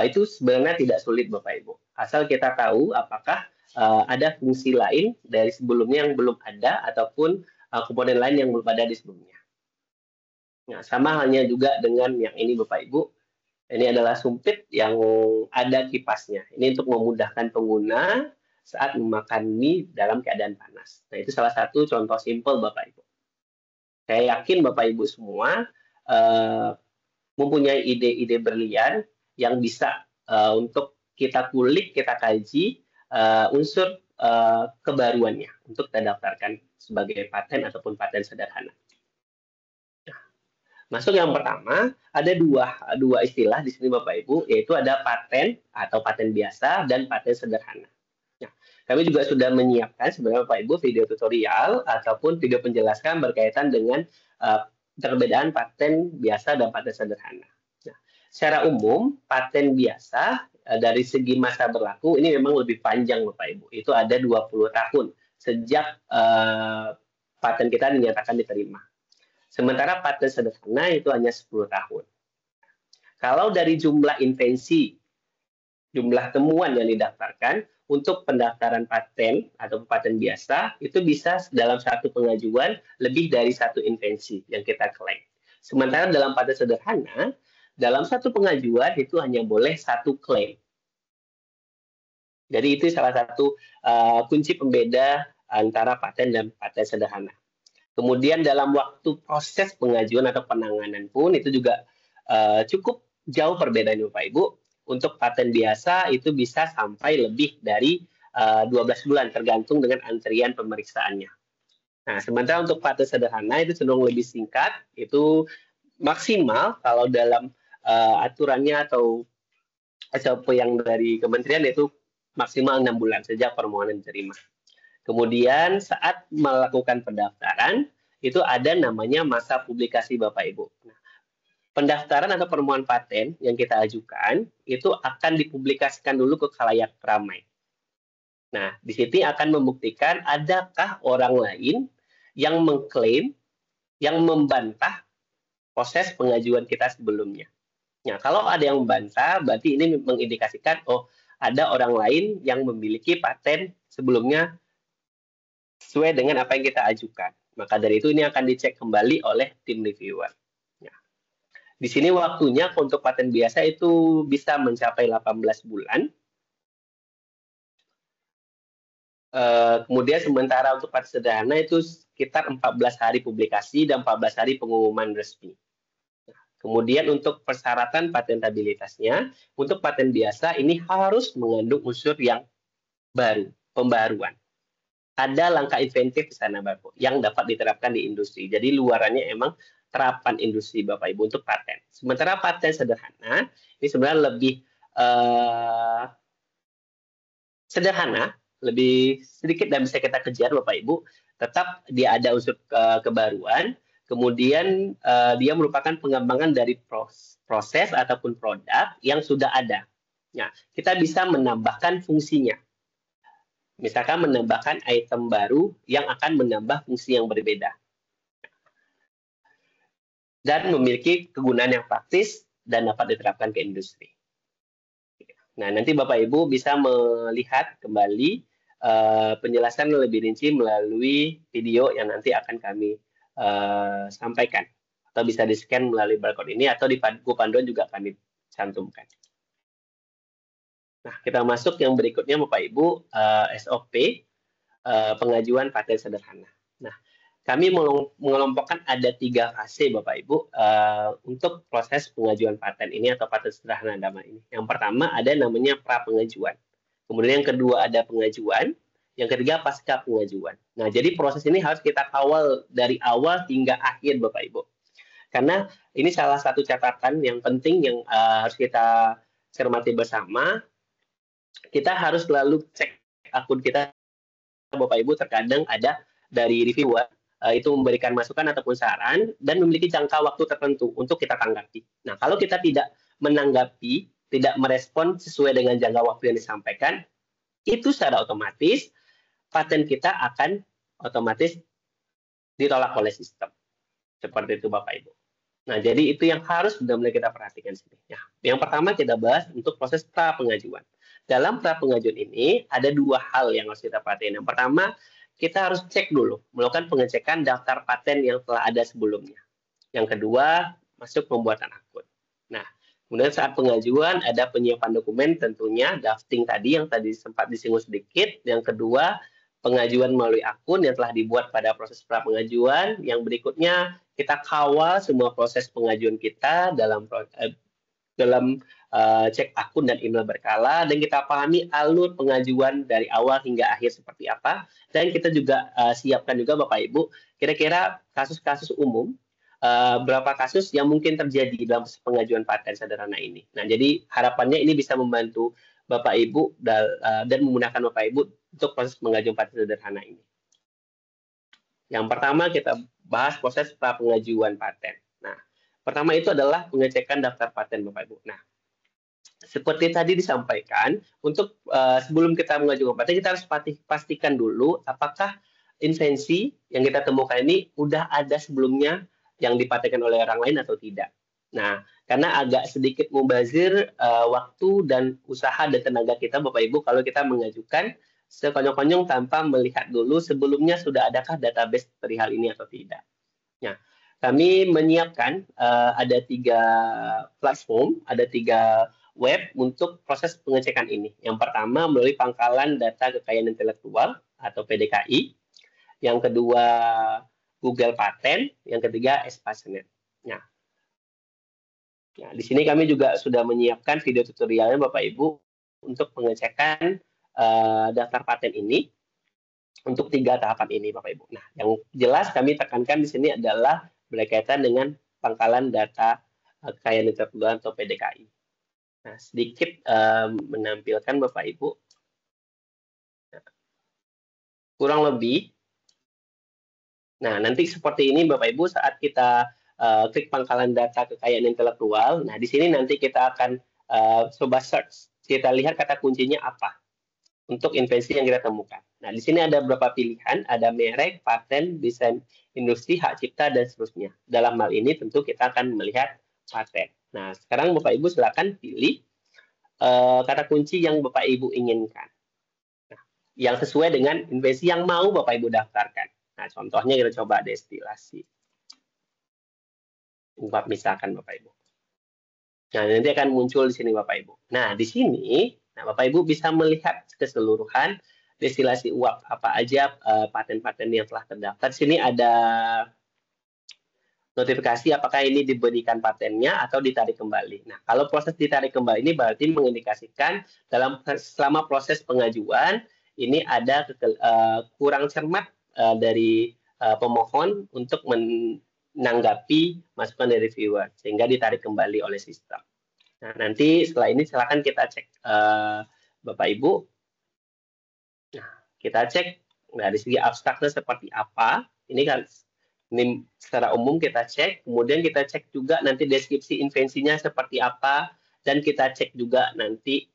itu sebenarnya tidak sulit Bapak Ibu. Asal kita tahu apakah ada fungsi lain dari sebelumnya yang belum ada, ataupun komponen lain yang belum ada di sebelumnya. Nah, sama halnya juga dengan yang ini Bapak Ibu. Ini adalah sumpit yang ada kipasnya. Ini untuk memudahkan pengguna saat memakan mie dalam keadaan panas. Nah, itu salah satu contoh simpel Bapak Ibu. Saya yakin Bapak Ibu semua mempunyai ide-ide brilian yang bisa untuk kita kulik, kita kaji unsur kebaruannya untuk kita daftarkan sebagai paten ataupun paten sederhana. Nah, masuk yang pertama, ada dua istilah di sini Bapak Ibu, yaitu ada paten atau paten biasa dan paten sederhana. Nah, kami juga sudah menyiapkan sebenarnya Bapak Ibu video tutorial ataupun video penjelasan berkaitan dengan perbedaan paten biasa dan paten sederhana. Nah, secara umum paten biasa dari segi masa berlaku ini memang lebih panjang Bapak Ibu. Itu ada 20 tahun sejak paten kita dinyatakan diterima. Sementara paten sederhana itu hanya 10 tahun. Kalau dari jumlah invensi, jumlah temuan yang didaftarkan, untuk pendaftaran paten atau paten biasa, itu bisa dalam satu pengajuan lebih dari satu invensi yang kita klaim. Sementara dalam paten sederhana, dalam satu pengajuan itu hanya boleh satu klaim. Jadi itu salah satu kunci pembeda antara paten dan paten sederhana. Kemudian dalam waktu proses pengajuan atau penanganan pun itu juga cukup jauh perbedaan Bapak Ibu. Untuk paten biasa itu bisa sampai lebih dari 12 bulan tergantung dengan antrian pemeriksaannya. Nah, sementara untuk paten sederhana itu cenderung lebih singkat, itu maksimal kalau dalam aturannya atau SOP yang dari kementerian itu maksimal 6 bulan sejak permohonan diterima. Kemudian saat melakukan pendaftaran itu ada namanya masa publikasi Bapak Ibu. Nah, pendaftaran atau permohonan paten yang kita ajukan itu akan dipublikasikan dulu ke khalayak ramai. Nah, di sini akan membuktikan adakah orang lain yang mengklaim, yang membantah proses pengajuan kita sebelumnya. Nah, kalau ada yang membantah, berarti ini mengindikasikan, oh, ada orang lain yang memiliki paten sebelumnya sesuai dengan apa yang kita ajukan. Maka dari itu ini akan dicek kembali oleh tim reviewer. Di sini waktunya untuk paten biasa itu bisa mencapai 18 bulan. Kemudian sementara untuk paten sederhana itu sekitar 14 hari publikasi dan 14 hari pengumuman resmi. Kemudian untuk persyaratan patentabilitasnya, untuk paten biasa ini harus mengandung unsur yang baru, pembaruan. Ada langkah inventif di sana Bapak yang dapat diterapkan di industri. Jadi luarannya emang terapan industri Bapak Ibu untuk paten. Sementara paten sederhana ini sebenarnya lebih sederhana, lebih sedikit dan bisa kita kejar Bapak Ibu. Tetap dia ada unsur kebaruan, kemudian dia merupakan pengembangan dari proses ataupun produk yang sudah ada. Nah, kita bisa menambahkan fungsinya. Misalkan menambahkan item baru yang akan menambah fungsi yang berbeda. Dan memiliki kegunaan yang praktis dan dapat diterapkan ke industri. Nah, nanti Bapak Ibu bisa melihat kembali penjelasan lebih rinci melalui video yang nanti akan kami sampaikan. Atau bisa di-scan melalui barcode ini atau di GoPanduan juga kami cantumkan. Nah, kita masuk yang berikutnya Bapak Ibu, SOP pengajuan paten sederhana. Nah, kami mengelompokkan ada 3 fase Bapak Ibu untuk proses pengajuan paten ini atau paten sederhana nama ini. Yang pertama ada namanya pra pengajuan. Kemudian yang kedua ada pengajuan, yang ketiga pasca pengajuan. Nah, jadi proses ini harus kita kawal dari awal hingga akhir Bapak Ibu. Karena ini salah satu catatan yang penting yang harus kita cermati bersama. Kita harus selalu cek akun kita Bapak Ibu, terkadang ada dari reviewer itu memberikan masukan ataupun saran dan memiliki jangka waktu tertentu untuk kita tanggapi. Nah, kalau kita tidak menanggapi, tidak merespon sesuai dengan jangka waktu yang disampaikan, itu secara otomatis paten kita akan otomatis ditolak oleh sistem. Seperti itu Bapak Ibu. Nah, jadi itu yang harus benar-benar kita perhatikan sini. Nah, yang pertama kita bahas untuk proses pra pengajuan. Dalam pra pengajuan ini ada 2 hal yang harus kita perhatikan. Yang pertama, kita harus cek dulu, melakukan pengecekan daftar paten yang telah ada sebelumnya. Yang kedua, masuk pembuatan akun. Nah, kemudian saat pengajuan ada penyiapan dokumen tentunya, drafting tadi yang tadi sempat disinggung sedikit. Yang kedua, pengajuan melalui akun yang telah dibuat pada proses pra pengajuan. Yang berikutnya, kita kawal semua proses pengajuan kita dalam cek akun dan email berkala, dan kita pahami alur pengajuan dari awal hingga akhir seperti apa, dan kita juga siapkan juga Bapak Ibu kira-kira kasus-kasus umum berapa kasus yang mungkin terjadi dalam pengajuan paten sederhana ini. Nah, jadi harapannya ini bisa membantu Bapak Ibu dan memudahkan Bapak Ibu untuk proses pengajuan paten sederhana ini. Yang pertama kita bahas proses pra pengajuan paten. Nah, pertama itu adalah pengecekan daftar paten Bapak Ibu. Nah, seperti tadi disampaikan, untuk sebelum kita mengajukan paten, kita harus pastikan dulu apakah invensi yang kita temukan ini udah ada sebelumnya yang dipatenkan oleh orang lain atau tidak. Nah, karena agak sedikit mubazir waktu dan usaha dan tenaga kita Bapak Ibu kalau kita mengajukan sekonyong-konyong tanpa melihat dulu sebelumnya sudah adakah database perihal ini atau tidak. Nah, kami menyiapkan ada 3 platform, ada 3 web untuk proses pengecekan ini. Yang pertama melalui Pangkalan Data Kekayaan Intelektual atau PDKI. Yang kedua Google Paten, yang ketiga Espacnet. Nah, di sini kami juga sudah menyiapkan video tutorialnya Bapak Ibu untuk pengecekan daftar paten ini untuk 3 tahapan ini Bapak Ibu. Nah, yang jelas kami tekankan di sini adalah berkaitan dengan Pangkalan Data Kekayaan Intelektual atau PDKI. Nah, sedikit menampilkan Bapak Ibu. Kurang lebih. Nah, nanti seperti ini Bapak Ibu saat kita klik Pangkalan Data Kekayaan Intelektual. Nah, di sini nanti kita akan coba search. Kita lihat kata kuncinya apa untuk invensi yang kita temukan. Nah, di sini ada beberapa pilihan, ada merek, paten, desain industri, hak cipta, dan seterusnya. Dalam hal ini tentu kita akan melihat paten. Nah, sekarang Bapak Ibu silakan pilih kata kunci yang Bapak Ibu inginkan. Nah, yang sesuai dengan invensi yang mau Bapak Ibu daftarkan. Nah, contohnya kita coba destilasi. Misalkan Bapak Ibu. Nah, nanti akan muncul di sini Bapak Ibu. Nah, di sini Bapak Ibu bisa melihat keseluruhan destilasi uap apa aja paten-paten yang telah terdaftar. Di sini ada notifikasi apakah ini diberikan patennya atau ditarik kembali. Nah, kalau proses ditarik kembali ini berarti mengindikasikan selama proses pengajuan ini ada kurang cermat dari pemohon untuk menanggapi masukan dari viewer sehingga ditarik kembali oleh sistem. Nah, nanti setelah ini silakan kita cek Bapak Ibu. Nah, kita cek dari segi abstraknya seperti apa. Ini kan ini secara umum kita cek, kemudian kita cek juga nanti deskripsi invensinya seperti apa, dan kita cek juga nanti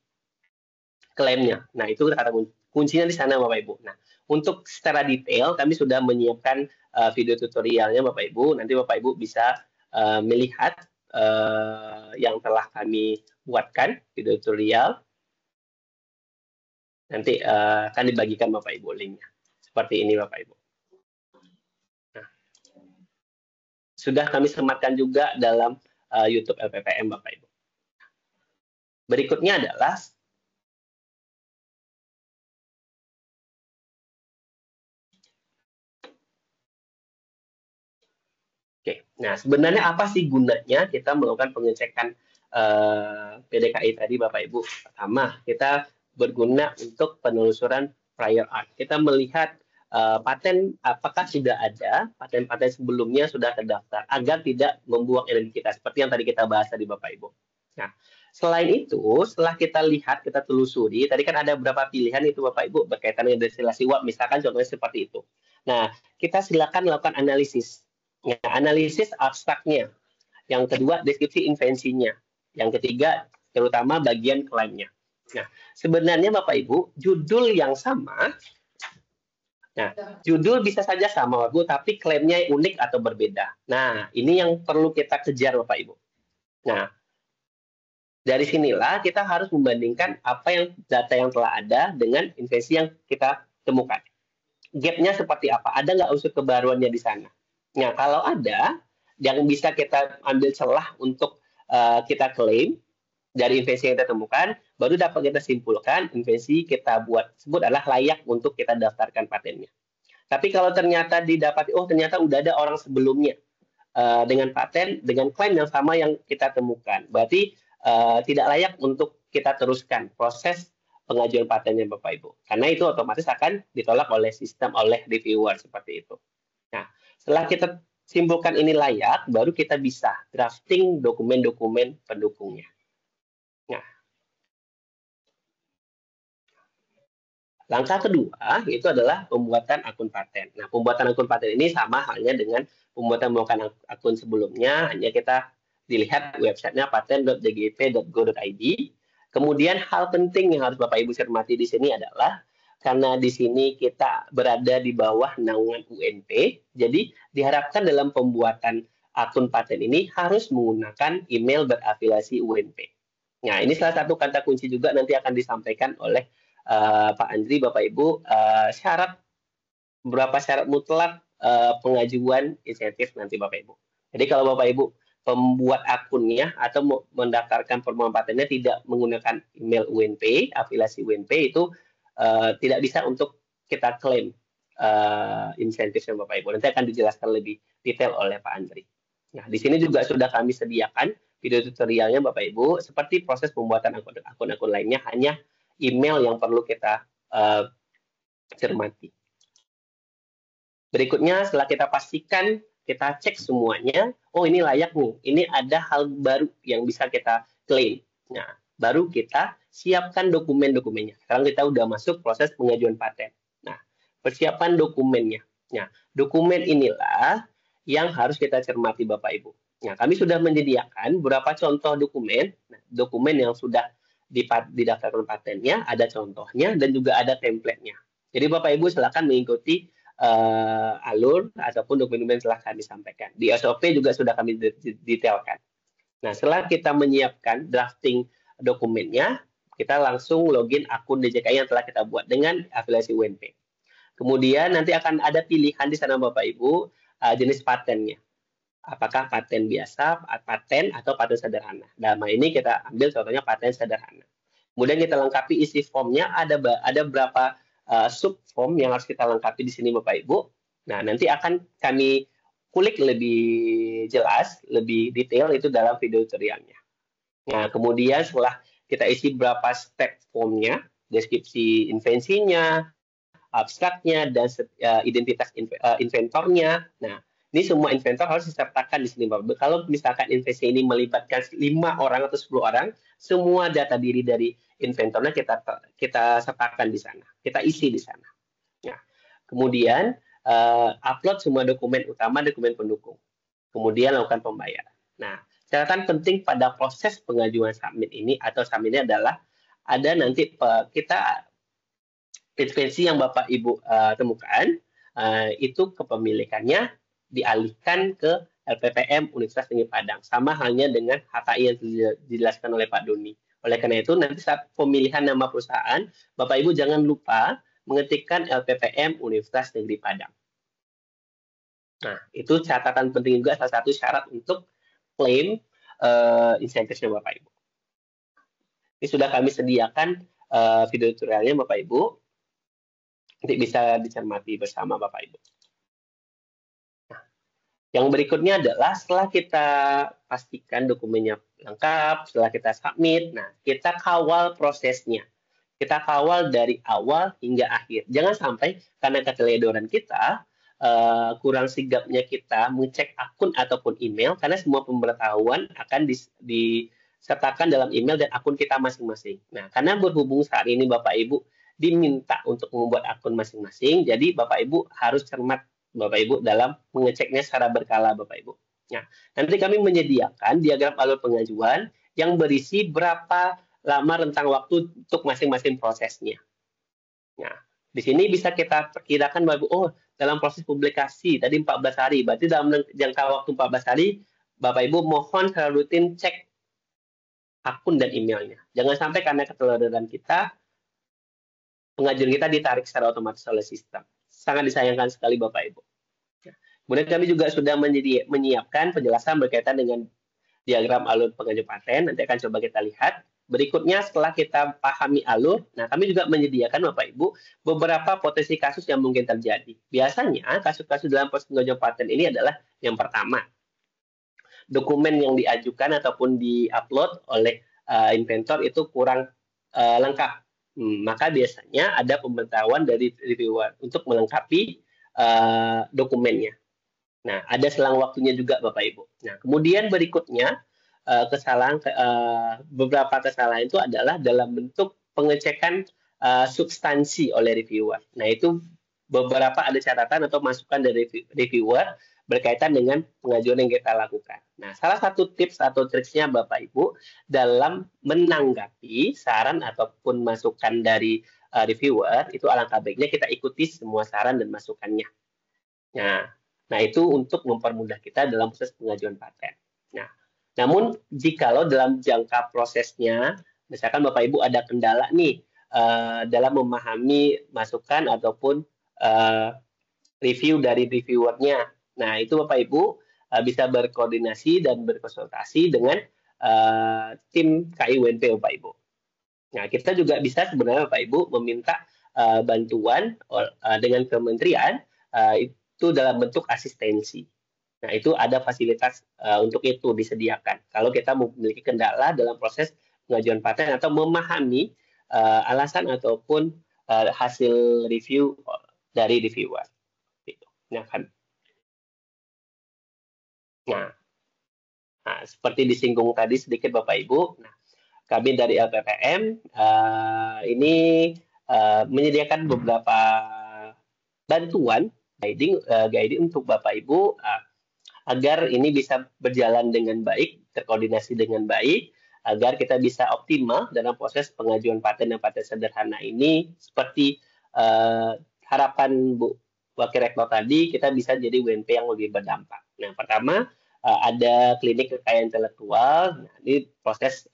klaimnya. Nah, itu kata kuncinya di sana Bapak Ibu. Nah, untuk secara detail kami sudah menyiapkan video tutorialnya Bapak Ibu. Nanti Bapak Ibu bisa melihat yang telah kami buatkan video tutorial. Nanti akan dibagikan Bapak Ibu linknya. Seperti ini Bapak Ibu. Sudah kami sematkan juga dalam YouTube LPPM Bapak Ibu. Berikutnya adalah nah sebenarnya apa sih gunanya kita melakukan pengecekan PDKI tadi Bapak Ibu? Pertama, kita berguna untuk penelusuran prior art. Kita melihat paten apakah sudah ada, paten-paten sebelumnya sudah terdaftar, agar tidak membuang energi kita, seperti yang tadi kita bahas tadi Bapak Ibu. Nah, selain itu, setelah kita lihat, kita telusuri, tadi kan ada beberapa pilihan itu Bapak Ibu, berkaitan dengan destilasi uap, misalkan contohnya seperti itu. Nah, kita silakan melakukan analisis. Nah, analisis abstraknya. Yang kedua, deskripsi invensinya. Yang ketiga, terutama bagian klaimnya. Nah, sebenarnya Bapak Ibu, judul yang sama. Nah, judul bisa saja sama Bapak Ibu, tapi klaimnya unik atau berbeda. Nah, ini yang perlu kita kejar Bapak Ibu. Nah, dari sinilah kita harus membandingkan apa yang data yang telah ada dengan invensi yang kita temukan. Gap-nya seperti apa? Ada nggak unsur kebaruannya di sana? Nah, kalau ada, yang bisa kita ambil celah untuk kita klaim dari invensi yang kita temukan, baru dapat kita simpulkan invensi kita buat tersebut adalah layak untuk kita daftarkan patennya. Tapi kalau ternyata didapati, oh ternyata udah ada orang sebelumnya dengan paten, dengan klaim yang sama yang kita temukan, berarti tidak layak untuk kita teruskan proses pengajuan patennya Bapak Ibu. Karena itu otomatis akan ditolak oleh sistem, oleh reviewer seperti itu. Nah, setelah kita simpulkan ini layak, baru kita bisa drafting dokumen-dokumen pendukungnya. Nah, langkah kedua itu adalah pembuatan akun paten. Nah, pembuatan akun paten ini sama halnya dengan pembuatan akun sebelumnya, hanya kita dilihat websitenya paten.dgp.go.id. Kemudian hal penting yang harus Bapak Ibu cermati di sini adalah karena di sini kita berada di bawah naungan UNP, jadi diharapkan dalam pembuatan akun paten ini harus menggunakan email berafiliasi UNP. Nah, ini salah satu kata kunci juga nanti akan disampaikan oleh Pak Andri, Bapak Ibu, beberapa syarat mutlak pengajuan insentif nanti Bapak Ibu. Jadi kalau Bapak Ibu pembuat akunnya atau mendaftarkan permohonan patennya tidak menggunakan email UNP, afiliasi UNP, itu tidak bisa untuk kita klaim insentifnya Bapak Ibu. Nanti akan dijelaskan lebih detail oleh Pak Andri. Nah, di sini juga sudah kami sediakan video tutorialnya Bapak Ibu, seperti proses pembuatan akun-akun lainnya, hanya email yang perlu kita cermati. Berikutnya, setelah kita pastikan, kita cek semuanya, oh ini layak nih, ini ada hal baru yang bisa kita klaim. Nah, baru kita siapkan dokumen-dokumennya. Sekarang kita udah masuk proses pengajuan paten. Nah, persiapan dokumennya. Nah, dokumen inilah yang harus kita cermati Bapak Ibu. Nah, kami sudah menyediakan beberapa contoh dokumen, dokumen yang sudah didaftarkan patennya, ada contohnya dan juga ada template-nya. Jadi Bapak Ibu silakan mengikuti alur ataupun dokumen-dokumen telah kami sampaikan. Di SOP juga sudah kami detailkan. Nah, setelah kita menyiapkan drafting dokumennya, kita langsung login akun DJKI yang telah kita buat dengan afiliasi UNP. Kemudian nanti akan ada pilihan di sana Bapak Ibu jenis patennya. Apakah paten biasa, paten, atau paten sederhana. Dalam hal ini kita ambil contohnya paten sederhana. Kemudian kita lengkapi isi formnya, ada berapa sub form yang harus kita lengkapi di sini Bapak Ibu. Nah, nanti akan kami kulik lebih jelas, lebih detail itu dalam video tutorialnya. Nah, kemudian setelah kita isi berapa step formnya, deskripsi invensinya, abstraknya, dan identitas inventornya. Nah, ini semua inventor harus disertakan di sini Bapak. Kalau misalkan invensi ini melibatkan 5 orang atau 10 orang, semua data diri dari inventornya kita sertakan di sana, kita isi di sana. Nah, kemudian upload semua dokumen utama, dokumen pendukung. Kemudian lakukan pembayaran. Nah, catatan penting pada proses pengajuan submit ini atau submitnya adalah ada nanti kita invensi yang Bapak Ibu temukan itu kepemilikannya dialihkan ke LPPM Universitas Negeri Padang. Sama halnya dengan HKI yang dijelaskan oleh Pak Doni. Oleh karena itu, nanti saat pemilihan nama perusahaan, Bapak Ibu jangan lupa mengetikkan LPPM Universitas Negeri Padang. Nah, itu catatan penting juga, salah satu syarat untuk klaim insentifnya Bapak Ibu. Ini sudah kami sediakan video tutorialnya Bapak Ibu. Nanti bisa dicermati bersama Bapak Ibu. Yang berikutnya adalah setelah kita pastikan dokumennya lengkap, setelah kita submit, nah kita kawal prosesnya. Kita kawal dari awal hingga akhir. Jangan sampai karena keteledoran kita, kurang sigapnya kita mengecek akun ataupun email, karena semua pemberitahuan akan disertakan dalam email dan akun kita masing-masing. Nah, karena berhubung saat ini Bapak Ibu diminta untuk membuat akun masing-masing, jadi Bapak Ibu harus cermat Bapak Ibu dalam mengeceknya secara berkala Bapak Ibu. Nah, nanti kami menyediakan diagram alur pengajuan yang berisi berapa lama rentang waktu untuk masing-masing prosesnya. Nah, di sini bisa kita perkirakan Bapak Ibu, oh dalam proses publikasi tadi 14 hari, berarti dalam jangka waktu 14 hari Bapak Ibu mohon secara rutin cek akun dan emailnya. Jangan sampai karena keteledoran kita, pengajuan kita ditarik secara otomatis oleh sistem. Sangat disayangkan sekali Bapak Ibu. Kemudian kami juga sudah menyiapkan penjelasan berkaitan dengan diagram alur pengajuan paten. Nanti akan coba kita lihat. Berikutnya setelah kita pahami alur, nah kami juga menyediakan Bapak Ibu beberapa potensi kasus yang mungkin terjadi. Biasanya kasus-kasus dalam proses pengajuan paten ini adalah yang pertama, dokumen yang diajukan ataupun diupload oleh inventor itu kurang lengkap. Maka biasanya ada pemberitahuan dari reviewer untuk melengkapi dokumennya. Nah, ada selang waktunya juga Bapak Ibu. Nah, kemudian berikutnya beberapa kesalahan itu adalah dalam bentuk pengecekan substansi oleh reviewer. Nah, itu beberapa ada catatan atau masukan dari reviewer berkaitan dengan pengajuan yang kita lakukan. Nah, salah satu tips atau triksnya Bapak Ibu dalam menanggapi saran ataupun masukan dari reviewer, itu alangkah baiknya kita ikuti semua saran dan masukannya. Nah, itu untuk mempermudah kita dalam proses pengajuan paten. Nah, namun jikalau dalam jangka prosesnya, misalkan Bapak Ibu ada kendala nih dalam memahami masukan ataupun review dari reviewernya. Nah, itu Bapak Ibu bisa berkoordinasi dan berkonsultasi dengan tim KIUNP Bapak Ibu. Nah, kita juga bisa sebenarnya Bapak Ibu meminta bantuan dengan kementerian itu dalam bentuk asistensi. Nah, itu ada fasilitas untuk itu disediakan. Kalau kita memiliki kendala dalam proses pengajuan paten atau memahami alasan ataupun hasil review dari reviewer. Gitu. Nah, seperti disinggung tadi sedikit Bapak Ibu, nah, kami dari LPPM ini menyediakan beberapa bantuan guiding untuk Bapak Ibu agar ini bisa berjalan dengan baik, terkoordinasi dengan baik, agar kita bisa optimal dalam proses pengajuan paten dan paten sederhana ini. Seperti harapan Bu Wakil Rektor tadi, kita bisa jadi UNP yang lebih berdampak. Nah, pertama ada klinik kekayaan intelektual. Nah, ini proses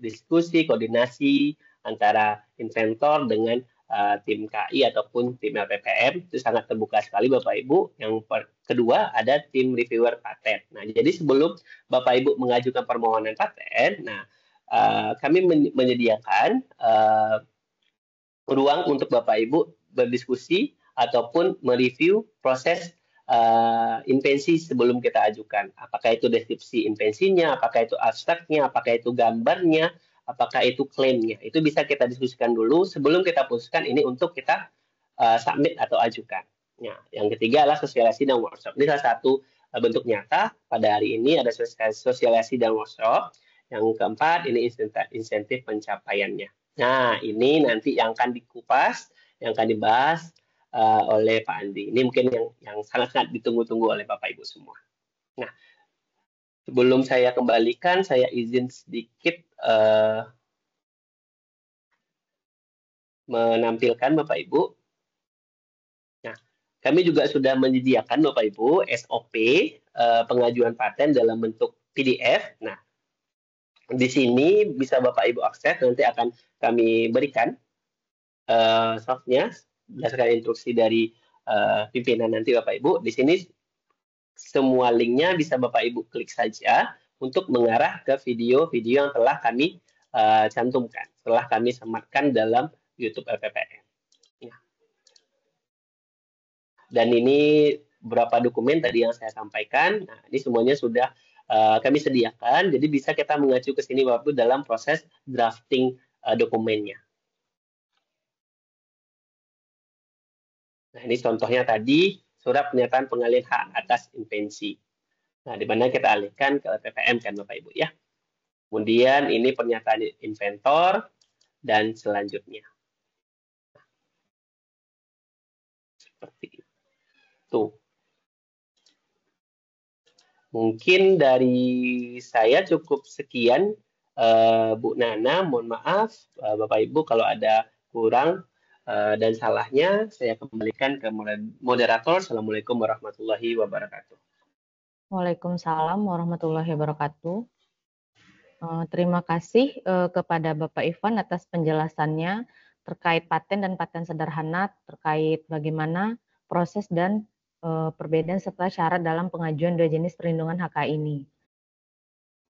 diskusi, koordinasi antara inventor dengan tim KI ataupun tim LPPM itu sangat terbuka sekali Bapak Ibu. Yang kedua ada tim reviewer paten. Nah, jadi sebelum Bapak Ibu mengajukan permohonan paten, nah kami menyediakan ruang untuk Bapak Ibu berdiskusi ataupun mereview proses invensi sebelum kita ajukan. Apakah itu deskripsi invensinya, apakah itu abstraknya, apakah itu gambarnya, apakah itu klaimnya. Itu bisa kita diskusikan dulu sebelum kita putuskan ini untuk kita submit atau ajukan. Nah, yang ketiga adalah sosialisasi dan workshop. Ini salah satu bentuk nyata pada hari ini ada sosialisasi dan workshop. Yang keempat ini insentif pencapaiannya. Nah, ini nanti yang akan dikupas, yang akan dibahas oleh Pak Andi. Ini mungkin yang sangat-sangat ditunggu-tunggu oleh Bapak Ibu semua. Nah, sebelum saya kembalikan, saya izin sedikit menampilkan Bapak Ibu. Nah, kami juga sudah menyediakan Bapak Ibu SOP pengajuan paten dalam bentuk PDF. Nah, di sini bisa Bapak Ibu akses, nanti akan kami berikan softnya berdasarkan instruksi dari pimpinan nanti Bapak Ibu. Di sini semua linknya bisa Bapak Ibu klik saja untuk mengarah ke video-video yang telah kami cantumkan, telah kami sematkan dalam YouTube LPPM. Ya. Dan ini beberapa dokumen tadi yang saya sampaikan. Nah, ini semuanya sudah kami sediakan, jadi bisa kita mengacu ke sini Bapak Ibu dalam proses drafting dokumennya. Nah, ini contohnya tadi surat pernyataan pengalihan hak atas invensi. Nah, di mana kita alihkan ke LPPM kan Bapak Ibu ya. Kemudian ini pernyataan inventor dan selanjutnya. Seperti itu. Mungkin dari saya cukup sekian Bu Nana, mohon maaf Bapak Ibu kalau ada kurang dan salahnya saya kembalikan ke moderator. Assalamualaikum warahmatullahi wabarakatuh. Waalaikumsalam warahmatullahi wabarakatuh. Terima kasih kepada Bapak Ivan atas penjelasannya terkait paten dan paten sederhana, terkait bagaimana proses dan perbedaan serta syarat dalam pengajuan dua jenis perlindungan HK ini.